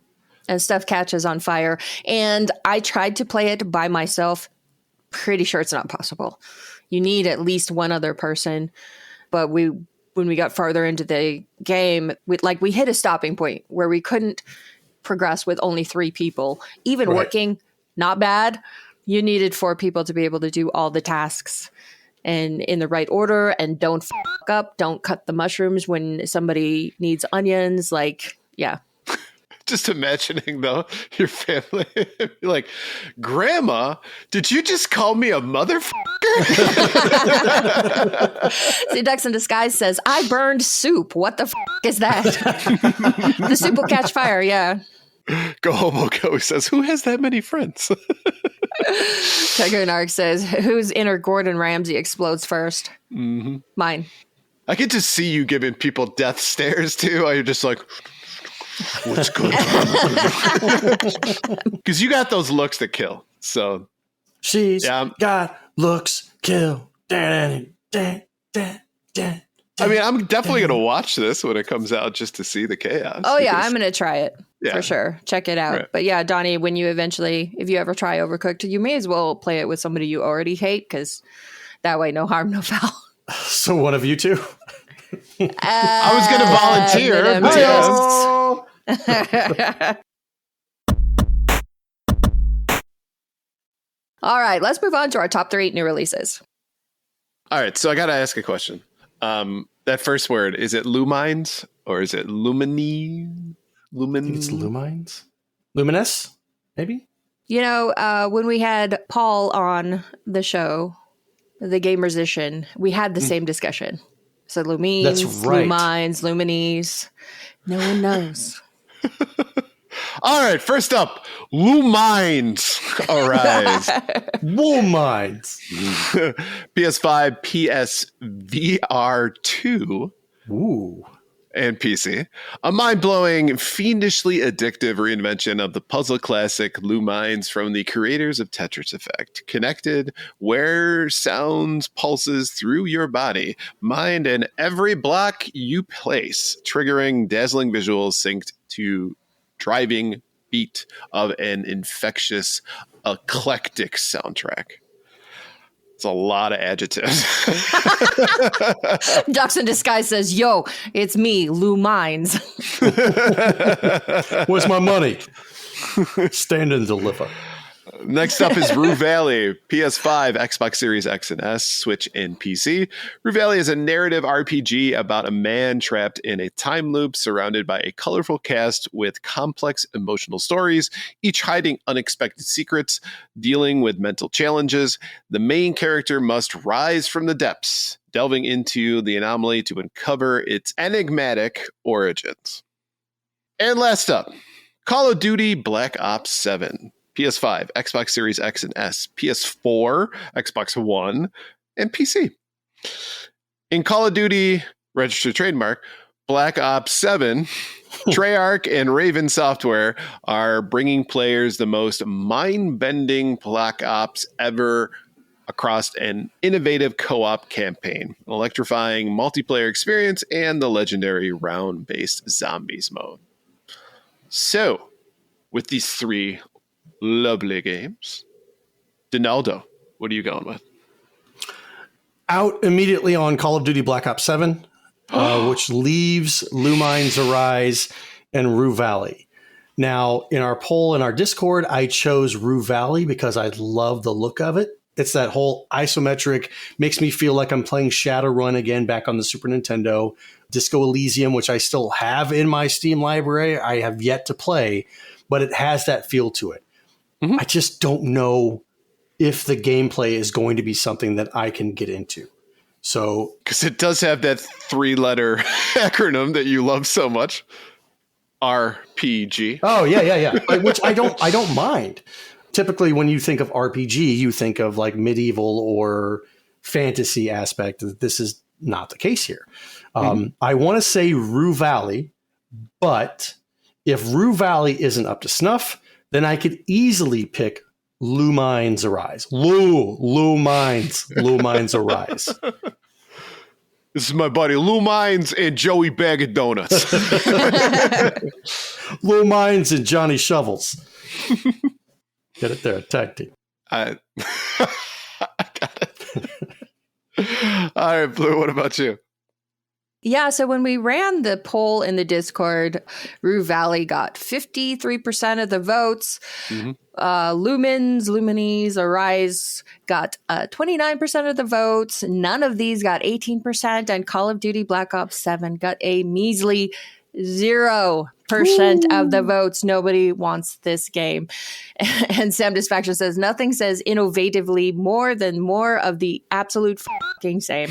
And stuff catches on fire. And I tried to play it by myself. Pretty sure it's not possible. You need at least one other person. But when we got farther into the game, we hit a stopping point where we couldn't progress with only 3 people. Even working, not bad. You needed 4 people to be able to do all the tasks and in the right order, and don't fuck up. Don't cut the mushrooms when somebody needs onions. Just imagining, though, your family, like, Grandma, did you just call me a motherfucker? See, Ducks in Disguise says, I burned soup. What the is that? The soup will catch fire, yeah. Go Homo Go says, who has that many friends? Tiger Narc says, whose inner Gordon Ramsay explodes first? Mine. I can just see you giving people death stares, too. You're just like... What's good? Because you got those looks that kill. So she's got looks kill. I mean, I'm definitely going to watch this when it comes out just to see the chaos. Oh, yeah, I'm going to try it for sure. Check it out. Right. But yeah, Donnie, when you eventually, if you ever try Overcooked, you may as well play it with somebody you already hate, because that way, no harm, no foul. So one of you two? I was going to volunteer. All right, let's move on to our top 3 new releases. All right, so I got to ask a question. That first word, is it lumines or is it lumini? It's lumines? Luminous, maybe? You know, when we had Paul on the show, the Gamersician, we had the same discussion. So lumines, That's right. lumines, lumines. No one knows. All right, first up, lumines arise. Lumines. PS5, PSVR 2. Ooh. And PC. A mind-blowing, fiendishly addictive reinvention of the puzzle classic Lumines from the creators of Tetris Effect. Connected where sounds pulses through your body, mind, and every block you place, triggering dazzling visuals synced to driving beat of an infectious, eclectic soundtrack. It's a lot of adjectives. Ducks in Disguise says, yo, it's me, Lou Mines. Where's my money? Stand and deliver. Next up is Rue Valley, PS5, Xbox Series X and S, Switch, and PC. Rue Valley is a narrative RPG about a man trapped in a time loop surrounded by a colorful cast with complex emotional stories, each hiding unexpected secrets, dealing with mental challenges. The main character must rise from the depths, delving into the anomaly to uncover its enigmatic origins. And last up, Call of Duty Black Ops 7. PS5, Xbox Series X and S, PS4, Xbox One, and PC. In Call of Duty, registered trademark, Black Ops 7, Treyarch and Raven Software are bringing players the most mind-bending Black Ops ever across an innovative co-op campaign, electrifying multiplayer experience, and the legendary round-based zombies mode. So, with these 3 lovely games, Donaldo, what are you going with? Out immediately on Call of Duty Black Ops 7, which leaves Lumines Arise and Rue Valley. Now, in our poll in our Discord, I chose Rue Valley because I love the look of it. It's that whole isometric, makes me feel like I'm playing Shadowrun again back on the Super Nintendo. Disco Elysium, which I still have in my Steam library, I have yet to play, but it has that feel to it. I just don't know if the gameplay is going to be something that I can get into. So, because it does have that 3-letter acronym that you love so much, RPG. Oh yeah. Which I don't mind. Typically, when you think of RPG, you think of like medieval or fantasy aspect. This is not the case here. I want to say Rue Valley But if Rue Valley isn't up to snuff, then I could easily pick Lou Mines Arise. Lou Mines Arise. This is my buddy Lou Mines and Joey Bag of Donuts. Lou Mines and Johnny Shovels. Get it there, tag team. I got it. All right, Blue, what about you? Yeah, so when we ran the poll in the Discord, Rue Valley got 53% of the votes. Mm-hmm. Luminis, Arise got 29% of the votes. None of these got 18%. And Call of Duty Black Ops 7 got a measly 0% of the votes. Nobody wants this game. And Sam Distraction says, nothing says innovatively more than more of the absolute fucking same.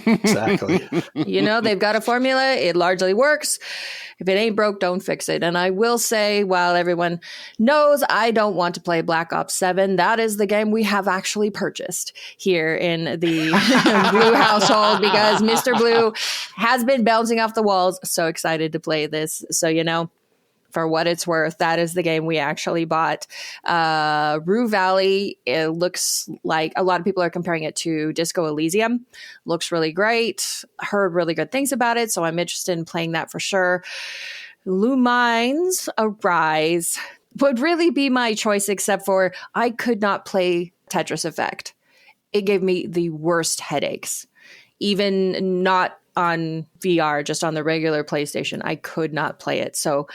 Exactly. You know, they've got a formula. It largely works. If it ain't broke, don't fix it. And I will say, while everyone knows I don't want to play Black Ops 7, that is the game we have actually purchased here in the Blue household because Mr. Blue has been bouncing off the walls. So excited to play this. So, you know, for what it's worth, that is the game we actually bought. Rue Valley, it looks like a lot of people are comparing it to Disco Elysium. Looks really great. Heard really good things about it, so I'm interested in playing that for sure. Lou Mines Arise would really be my choice, except for I could not play Tetris Effect. It gave me the worst headaches. Even not on VR, just on the regular PlayStation, I could not play it. So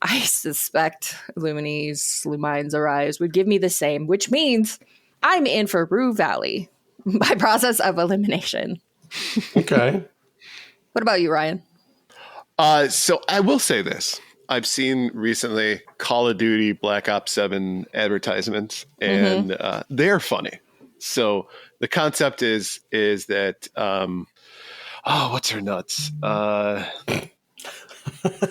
I suspect Lou Mines Arise would give me the same, which means I'm in for Rue Valley by process of elimination. Okay. What about you, Ryan? So I will say this. I've seen recently Call of Duty Black Ops 7 advertisements, and they're funny. So the concept is that what's her nuts?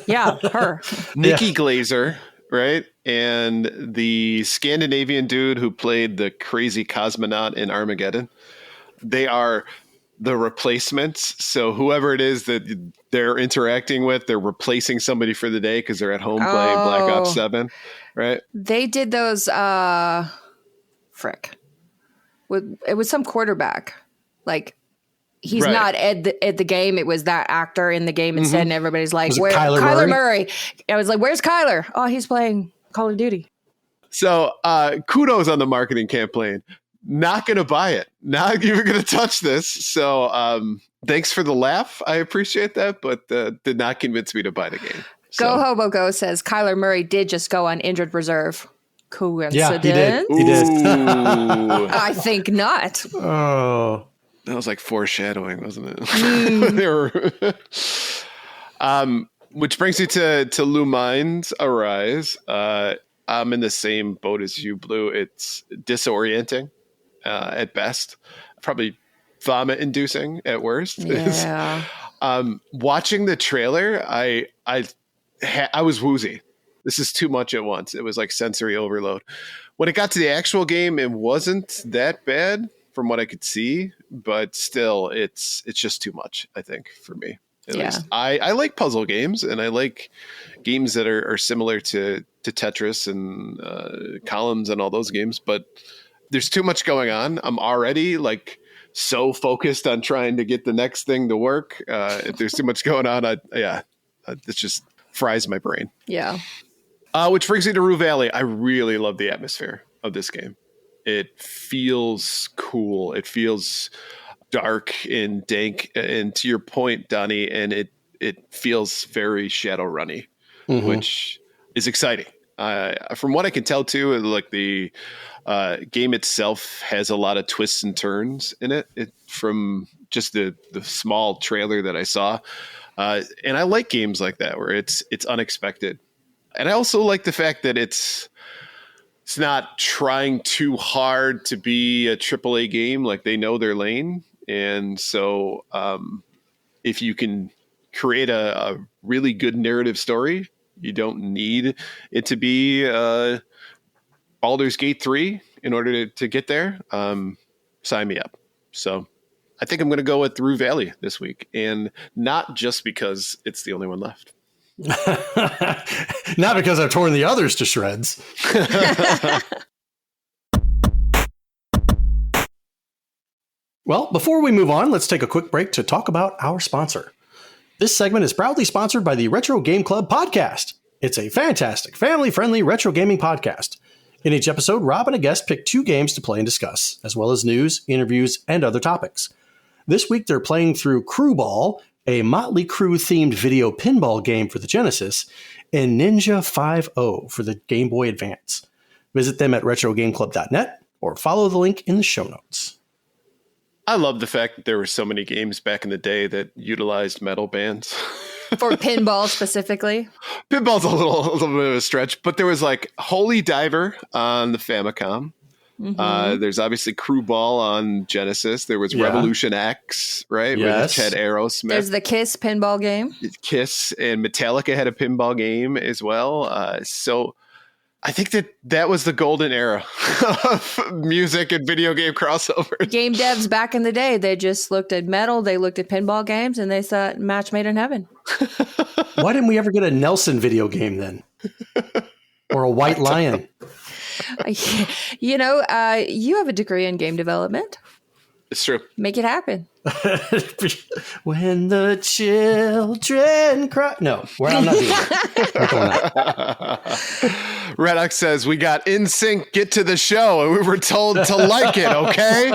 Yeah, her. Nikki Glazer, right? And the Scandinavian dude who played the crazy cosmonaut in Armageddon. They are the replacements. So whoever it is that they're interacting with, they're replacing somebody for the day because they're at home playing Black Ops 7, right? They did those, frick. It was some quarterback. Like, he's Right. not at the game. It was that actor in the game instead, and everybody's like, Was it "Where Kyler Murray?" I was like, "Where's Kyler?" Oh, he's playing Call of Duty. So kudos on the marketing campaign. Not going to buy it. Not even going to touch this. So thanks for the laugh. I appreciate that, but did not convince me to buy the game. Go Hobo Go says Kyler Murray did just go on injured reserve. Coincidence? Yeah, he did. Ooh. I think not. Oh. That was like foreshadowing, wasn't it? They were which brings me to Lou Mines Arise. I'm in the same boat as you, Blue. It's disorienting at best, probably vomit-inducing at worst. Yeah. Watching the trailer, I was woozy. This is too much at once. It was like sensory overload. When it got to the actual game, it wasn't that bad from what I could see, but still, it's just too much, I think, for me. At least. I like puzzle games, and I like games that are similar to Tetris and Columns and all those games, but there's too much going on. I'm already like so focused on trying to get the next thing to work. If there's too much going on, it just fries my brain. Yeah. Which brings me to Rue Valley. I really love the atmosphere of this game. It feels cool. It feels dark and dank. And to your point, Donnie, and it feels very Shadowrunny, which is exciting. From what I can tell, too, like the game itself has a lot of twists and turns in it from just the small trailer that I saw. And I like games like that where it's unexpected. And I also like the fact that it's not trying too hard to be a AAA game. Like, they know their lane. And so if you can create a really good narrative story, you don't need it to be Baldur's Gate 3 in order to get there. Sign me up. So I think I'm going to go with Rue Valley this week, and not just because it's the only one left. Not because I've torn the others to shreds. Well, before we move on, let's take a quick break to talk about our sponsor. This segment is proudly sponsored by the Retro Game Club podcast. It's a fantastic, family-friendly retro gaming podcast. In each episode, Rob and a guest pick 2 games to play and discuss, as well as news, interviews, and other topics. This week, they're playing through Crew Ball, a Motley Crue-themed video pinball game for the Genesis, and Ninja 5-0 for the Game Boy Advance. Visit them at retrogameclub.net or follow the link in the show notes. I love the fact that there were so many games back in the day that utilized metal bands. For pinball specifically? Pinball's a little bit of a stretch, but there was like Holy Diver on the Famicom. Mm-hmm. There's obviously Crew Ball on Genesis. There was Revolution X, right? Yes. With Ted Aerosmith. There's the Kiss pinball game. Kiss and Metallica had a pinball game as well. So I think that was the golden era of music and video game crossovers. Game devs back in the day, they just looked at metal, they looked at pinball games, and they thought match made in heaven. Why didn't we ever get a Nelson video game then? Or a White Lion? You have a degree in game development. It's true. Make it happen. When the children cry. No, I'm not doing that. Redox says, we got NSYNC, get to the show, and we were told to like it, okay?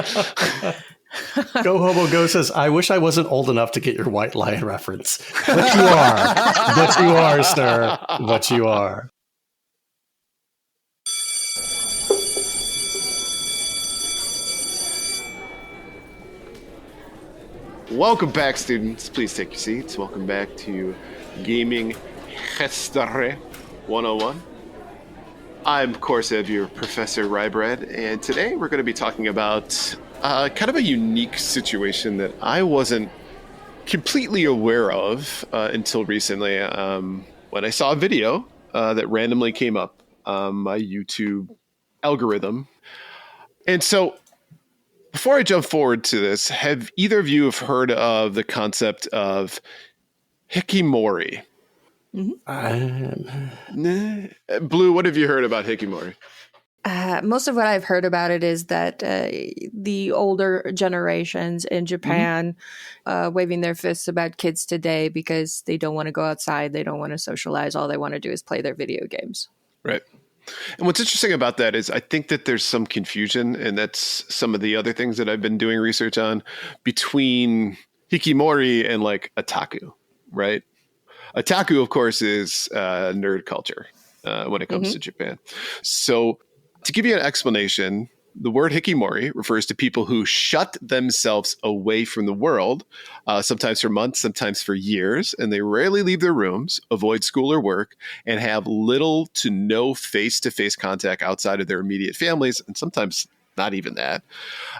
Go Hobo Go says, I wish I wasn't old enough to get your White Lion reference. But you are. But you are, sir. But you are. Welcome back, students. Please take your seats. Welcome back to Gaming History 101. I'm, of course, your Professor Rybread, and today we're going to be talking about kind of a unique situation that I wasn't completely aware of until recently when I saw a video that randomly came up on my YouTube algorithm. And so before I jump forward to this, have either of you have heard of the concept of hikikomori? Mm-hmm. Blue, what have you heard about hikikomori? Most of what I've heard about it is that the older generations in Japan waving their fists about kids today because they don't want to go outside, they don't want to socialize, all they want to do is play their video games. Right. And what's interesting about that is I think that there's some confusion, and that's some of the other things that I've been doing research on, between hikikomori and like otaku, right? Otaku, of course, is nerd culture when it comes to Japan. So to give you an explanation, the word hikikomori refers to people who shut themselves away from the world, sometimes for months, sometimes for years, and they rarely leave their rooms, avoid school or work, and have little to no face-to-face contact outside of their immediate families, and sometimes not even that.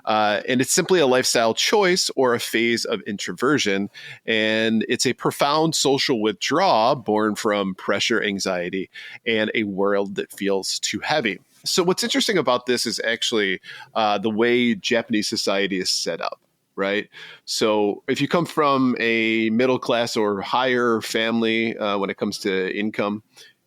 And it's simply a lifestyle choice or a phase of introversion, and it's a profound social withdrawal born from pressure, anxiety, and a world that feels too heavy. So what's interesting about this is actually the way Japanese society is set up, right? So if you come from a middle class or higher family when it comes to income,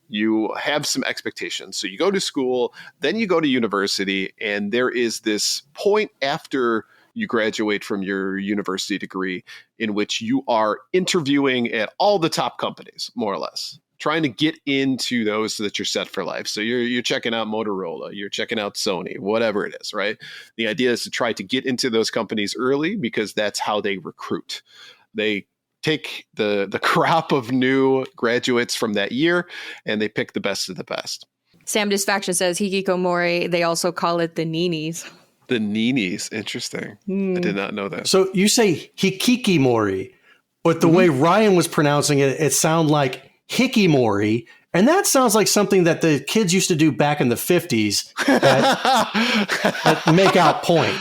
you have some expectations. So you go to school, then you go to university, and there is this point after you graduate from your university degree in which you are interviewing at all the top companies, more or less, trying to get into those so that you're set for life. So you're checking out Motorola, you're checking out Sony, whatever it is, right? The idea is to try to get into those companies early because that's how they recruit. They take the crop of new graduates from that year and they pick the best of the best. Sam Disfaction says hikikomori, they also call it the ninis. The ninis, interesting. I did not know that. So you say hikikimori, but the way Ryan was pronouncing it, it sounded like hikimori, and that sounds like something that the kids used to do back in the 50s at make out point.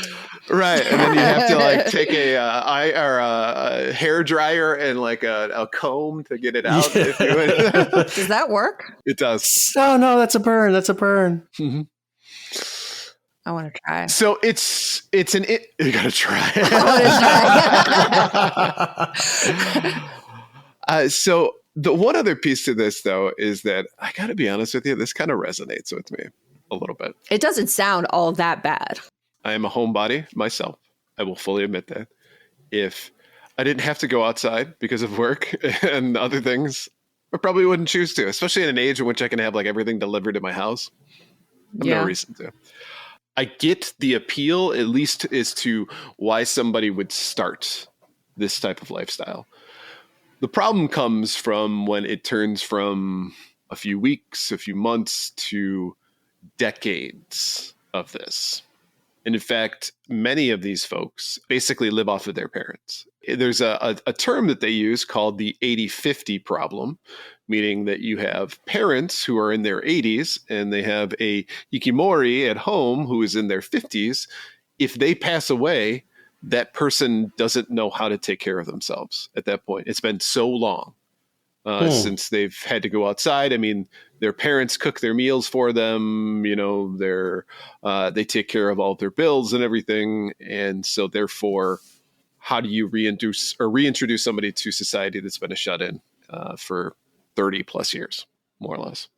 Right, and then you have to like take a hair dryer and like a comb to get it out. Yeah. Does that work? It does. Oh no, that's a burn. That's a burn. Mm-hmm. I want to try. So it's you gotta try. I want to try. So The one other piece to this, though, is that I got to be honest with you, this kind of resonates with me a little bit. It doesn't sound all that bad. I am a homebody myself. I will fully admit that. If I didn't have to go outside because of work and other things, I probably wouldn't choose to, especially in an age in which I can have like everything delivered to my house. I have no reason to. I get the appeal, at least as to why somebody would start this type of lifestyle. The problem comes from when it turns from a few weeks, a few months to decades of this. And in fact, many of these folks basically live off of their parents. There's a term that they use called the 80-50 problem, meaning that you have parents who are in their 80s and they have a hikimori at home who is in their 50s. If they pass away, that person doesn't know how to take care of themselves at that point. It's been so long since they've had to go outside. I mean, their parents cook their meals for them, you know, they take care of all of their bills and everything. And so therefore, how do you reintroduce somebody to society that's been a shut-in for 30 plus years, more or less?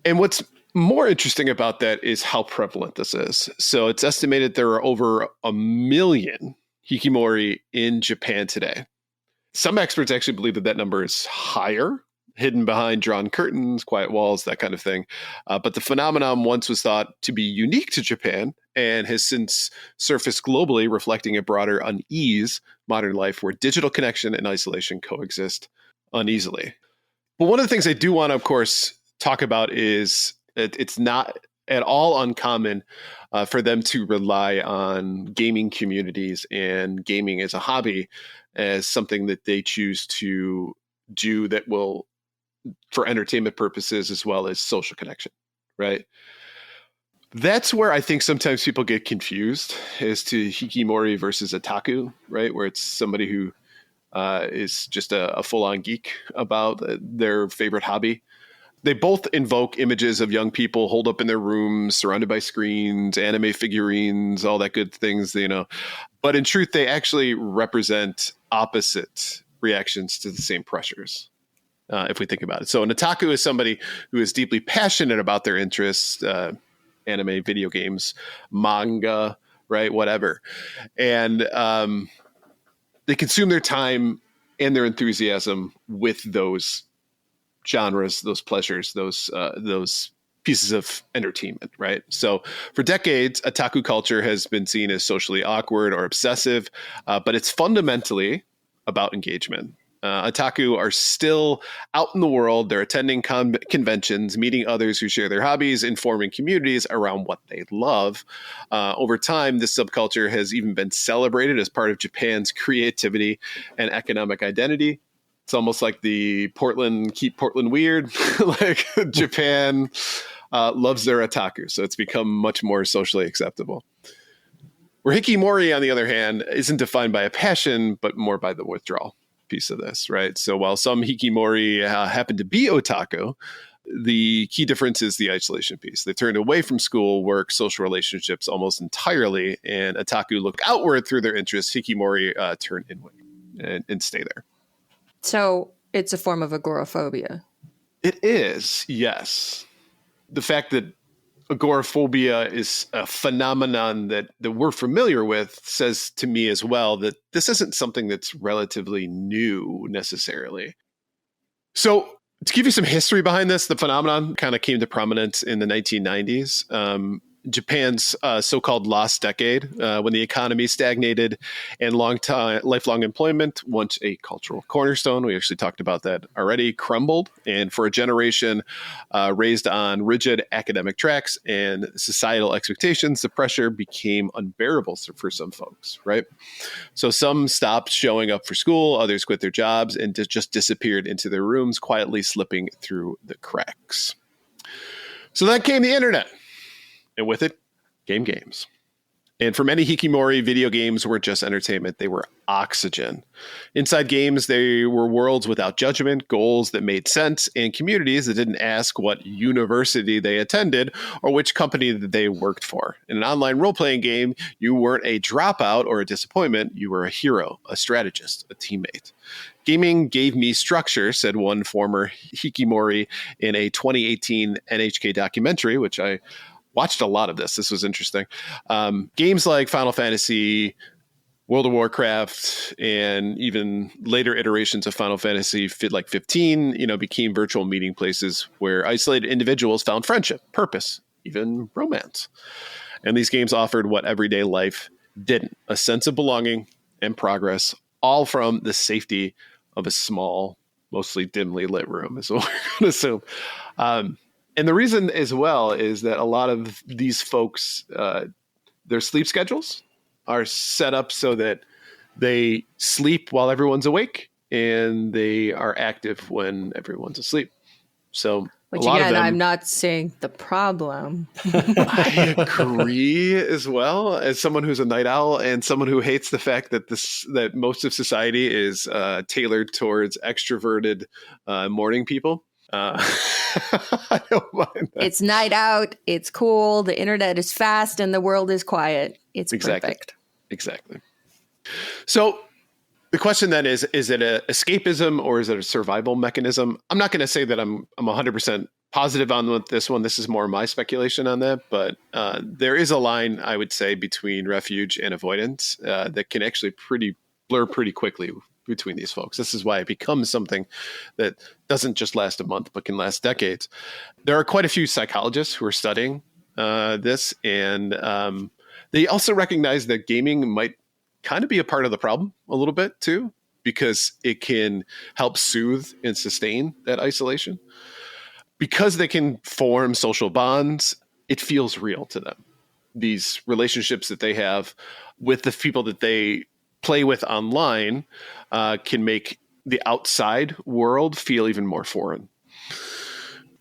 And what's more interesting about that is how prevalent this is. So it's estimated there are over 1 million hikimori in Japan today. Some experts actually believe that number is higher, hidden behind drawn curtains, quiet walls, that kind of thing. But the phenomenon once was thought to be unique to Japan and has since surfaced globally, reflecting a broader unease modern life where digital connection and isolation coexist uneasily. But one of the things I do want to, of course, talk about is it's not at all uncommon for them to rely on gaming communities and gaming as a hobby as something that they choose to do that will, for entertainment purposes as well as social connection, right? That's where I think sometimes people get confused as to hikimori versus otaku, right? Where it's somebody who is just a full-on geek about their favorite hobby. They both invoke images of young people holed up in their rooms, surrounded by screens, anime figurines, all that good things, you know. But in truth, they actually represent opposite reactions to the same pressures, if we think about it. So an otaku is somebody who is deeply passionate about their interests, anime, video games, manga, right, whatever. And they consume their time and their enthusiasm with those genres, those pleasures, those pieces of entertainment, right? So for decades, otaku culture has been seen as socially awkward or obsessive, but it's fundamentally about engagement. Otaku are still out in the world. They're attending conventions, meeting others who share their hobbies, and forming communities around what they love. Over time, this subculture has even been celebrated as part of Japan's creativity and economic identity. It's almost like the keep Portland weird. Like Japan loves their otaku, so it's become much more socially acceptable. Where hikimori, on the other hand, isn't defined by a passion, but more by the withdrawal piece of this, right? So while some hikimori happen to be otaku, the key difference is the isolation piece. They turned away from school, work, social relationships almost entirely, and otaku look outward through their interests. Hikimori turn inward and stay there. So it's a form of agoraphobia. It is, yes. The fact that agoraphobia is a phenomenon that we're familiar with says to me as well that this isn't something that's relatively new necessarily. So to give you some history behind this, the phenomenon kind of came to prominence in the 1990s. Japan's so-called lost decade, when the economy stagnated and lifelong employment, once a cultural cornerstone, we actually talked about that already, crumbled. And for a generation raised on rigid academic tracks and societal expectations, the pressure became unbearable for some folks, right? So some stopped showing up for school, others quit their jobs and just disappeared into their rooms, quietly slipping through the cracks. So then came the internet. And with it, games. And for many hikikomori, video games weren't just entertainment, they were oxygen. Inside games, they were worlds without judgment, goals that made sense, and communities that didn't ask what university they attended or which company that they worked for. In an online role-playing game, you weren't a dropout or a disappointment, you were a hero, a strategist, a teammate. Gaming gave me structure, said one former hikikomori in a 2018 NHK documentary, which I watched a lot of this. This was interesting. Games like Final Fantasy, World of Warcraft, and even later iterations of Final Fantasy, like 15, became virtual meeting places where isolated individuals found friendship, purpose, even romance. And these games offered what everyday life didn't: a sense of belonging and progress, all from the safety of a small, mostly dimly lit room, is what we're going to assume. And the reason as well is that a lot of these folks, their sleep schedules are set up so that they sleep while everyone's awake and they are active when everyone's asleep. So which again, I'm not seeing the problem. I agree as well, as someone who's a night owl and someone who hates the fact that that most of society is tailored towards extroverted morning people. I don't mind that. It's night out. It's cool. The internet is fast and the world is quiet. It's perfect. Exactly. So the question then is it a escapism or is it a survival mechanism? I'm not going to say that I'm 100% positive on this one. This is more my speculation on that. But there is a line, I would say, between refuge and avoidance that can actually blur pretty quickly between these folks. This is why it becomes something that doesn't just last a month, but can last decades. There are quite a few psychologists who are studying this, and they also recognize that gaming might kind of be a part of the problem a little bit too, because it can help soothe and sustain that isolation. Because they can form social bonds, it feels real to them. These relationships that they have with the people that they play with online can make the outside world feel even more foreign.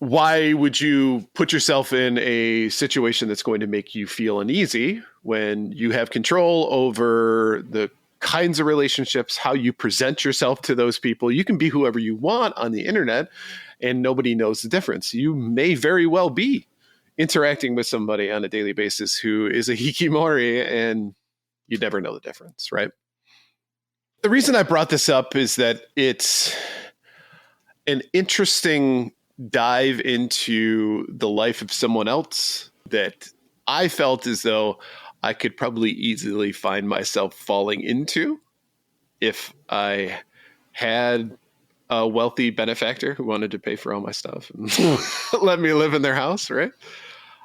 Why would you put yourself in a situation that's going to make you feel uneasy when you have control over the kinds of relationships, how you present yourself to those people? You can be whoever you want on the internet and nobody knows the difference. You may very well be interacting with somebody on a daily basis who is a hikikomori and you never know the difference, right? The reason I brought this up is that it's an interesting dive into the life of someone else that I felt as though I could probably easily find myself falling into if I had a wealthy benefactor who wanted to pay for all my stuff and let me live in their house, right?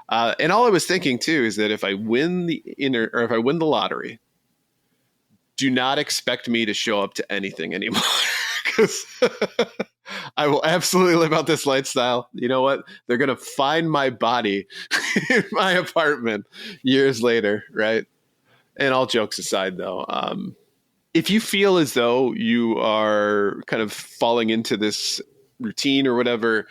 And all I was thinking too is that if I win if I win the lottery, do not expect me to show up to anything anymore, because I will absolutely live out this lifestyle. You know what? They're going to find my body in my apartment years later, right? And all jokes aside, though, if you feel as though you are kind of falling into this routine or whatever,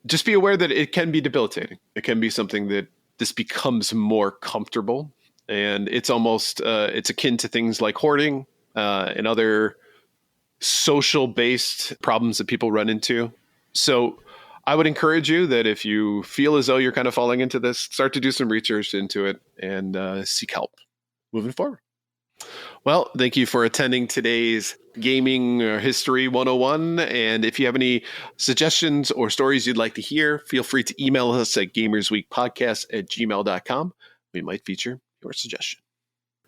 just be aware that it can be debilitating. It can be something that this becomes more comfortable. And it's almost, it's akin to things like hoarding and other social-based problems that people run into. So I would encourage you that if you feel as though you're kind of falling into this, start to do some research into it and seek help moving forward. Well, thank you for attending today's Gaming History 101. And if you have any suggestions or stories you'd like to hear, feel free to email us at gamersweekpodcast@gmail.com. We might feature your suggestion.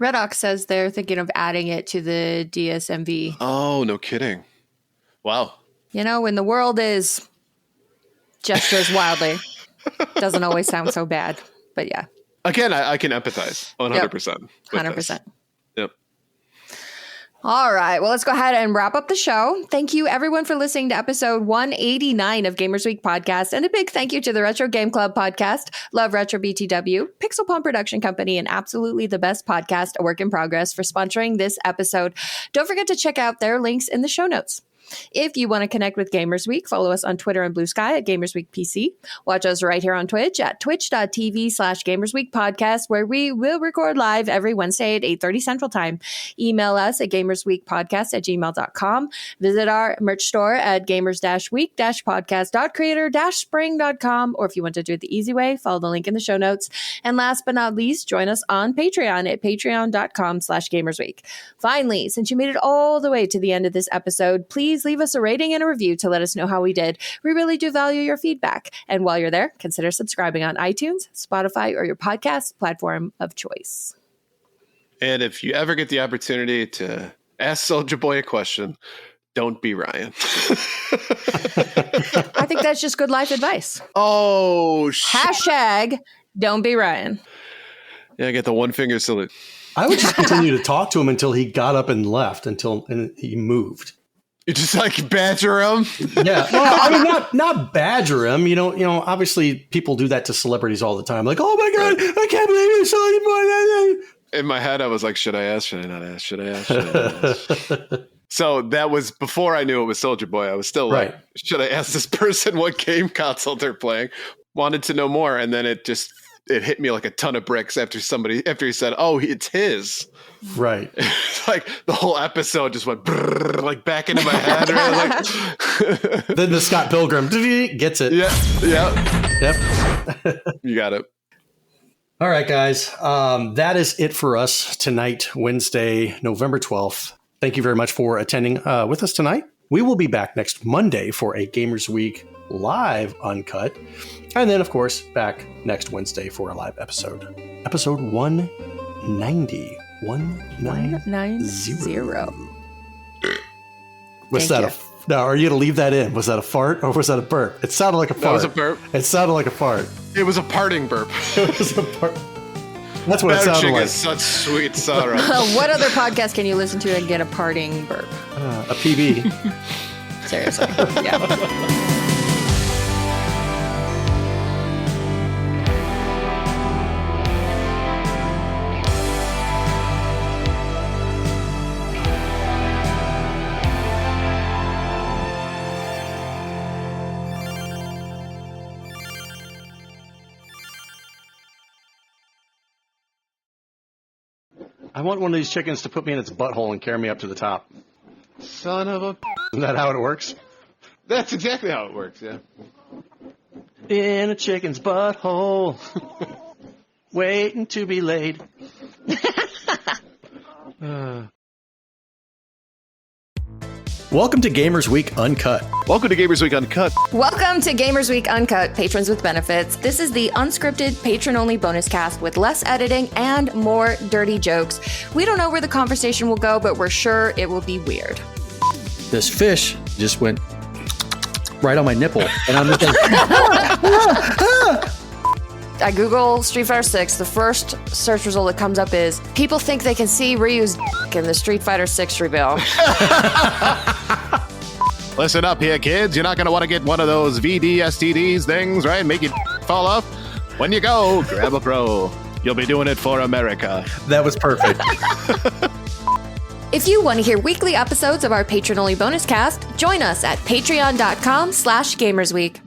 Redox says they're thinking of adding it to the DSMV. Oh, no kidding. Wow. You know, when the world is gestures wildly, doesn't always sound so bad. But yeah. Again, I can empathize 100%. 100%. Yep. All right. Well, let's go ahead and wrap up the show. Thank you, everyone, for listening to episode 189 of Gamers Week Podcast. And a big thank you to the Retro Game Club Podcast, Love Retro BTW, Pixel Pump Production Company, and Absolutely the Best Podcast, A Work in Progress, for sponsoring this episode. Don't forget to check out their links in the show notes. If you want to connect with Gamers Week, follow us on Twitter and Blue Sky at Gamers Week PC. Watch us right here on Twitch at twitch.tv/GamersWeekPodcast, where we will record live every Wednesday at 8:30 Central Time. Email us at gamersweekpodcast@gmail.com. Visit our merch store at gamers-week-podcast.creator-spring.com, or if you want to do it the easy way, follow the link in the show notes. And last but not least, join us on Patreon at patreon.com/gamersweek. Finally, since you made it all the way to the end of this episode, please leave us a rating and a review to let us know how we did. We really do value your feedback. And while you're there, consider subscribing on iTunes, Spotify, or your podcast platform of choice. And if you ever get the opportunity to ask Soulja Boy a question, don't be Ryan. I think that's just good life advice. Oh, Hashtag don't be Ryan. Yeah, I get the one finger salute. I would just continue to talk to him until he got up and left, until he moved. You just like badger him? Yeah. Well, I mean, not badger him. You know, obviously people do that to celebrities all the time. Like, oh my God, I can't believe you're Soulja Boy. In my head, I was like, should I ask? Should I not ask? Should I ask? Should I not ask? So that was before I knew it was Soulja Boy. I was still like, should I ask this person what game console they're playing? Wanted to know more. And then it hit me like a ton of bricks after he said, oh, it's his. Right. Like the whole episode just went brrr, like back into my head. Like, then the Scott Pilgrim gets it. Yeah. Yep. You got it. All right, guys. That is it for us tonight, Wednesday, November 12th. Thank you very much for attending with us tonight. We will be back next Monday for a Gamers Week live uncut. And then, of course, back next Wednesday for a live episode. Episode 190. 190. Was that now, are you going to leave that in? Was that a fart or was that a burp? It sounded like a fart. That was a burp. It sounded like a fart. It was a parting burp. It was a part. That's what it sounded like. Is such sweet sorrow. What other podcast can you listen to and get a parting burp? A PB. Seriously. Yeah. I want one of these chickens to put me in its butthole and carry me up to the top. Son of a... Isn't that how it works? That's exactly how it works, yeah. In a chicken's butthole, waiting to be laid. Welcome to Gamers Week Uncut. Welcome to Gamers Week Uncut. Welcome to Gamers Week Uncut, patrons with benefits. This is the unscripted, patron-only bonus cast with less editing and more dirty jokes. We don't know where the conversation will go, but we're sure it will be weird. This fish just went right on my nipple, and I'm just like, I Google Street Fighter 6. The first search result that comes up is people think they can see Ryu's in the Street Fighter 6 reveal. Listen up here, kids. You're not going to want to get one of those VDSTDs things, right? Make it fall off. When you go, grab a pro. You'll be doing it for America. That was perfect. If you want to hear weekly episodes of our patron-only bonus cast, join us at patreon.com/gamersweek.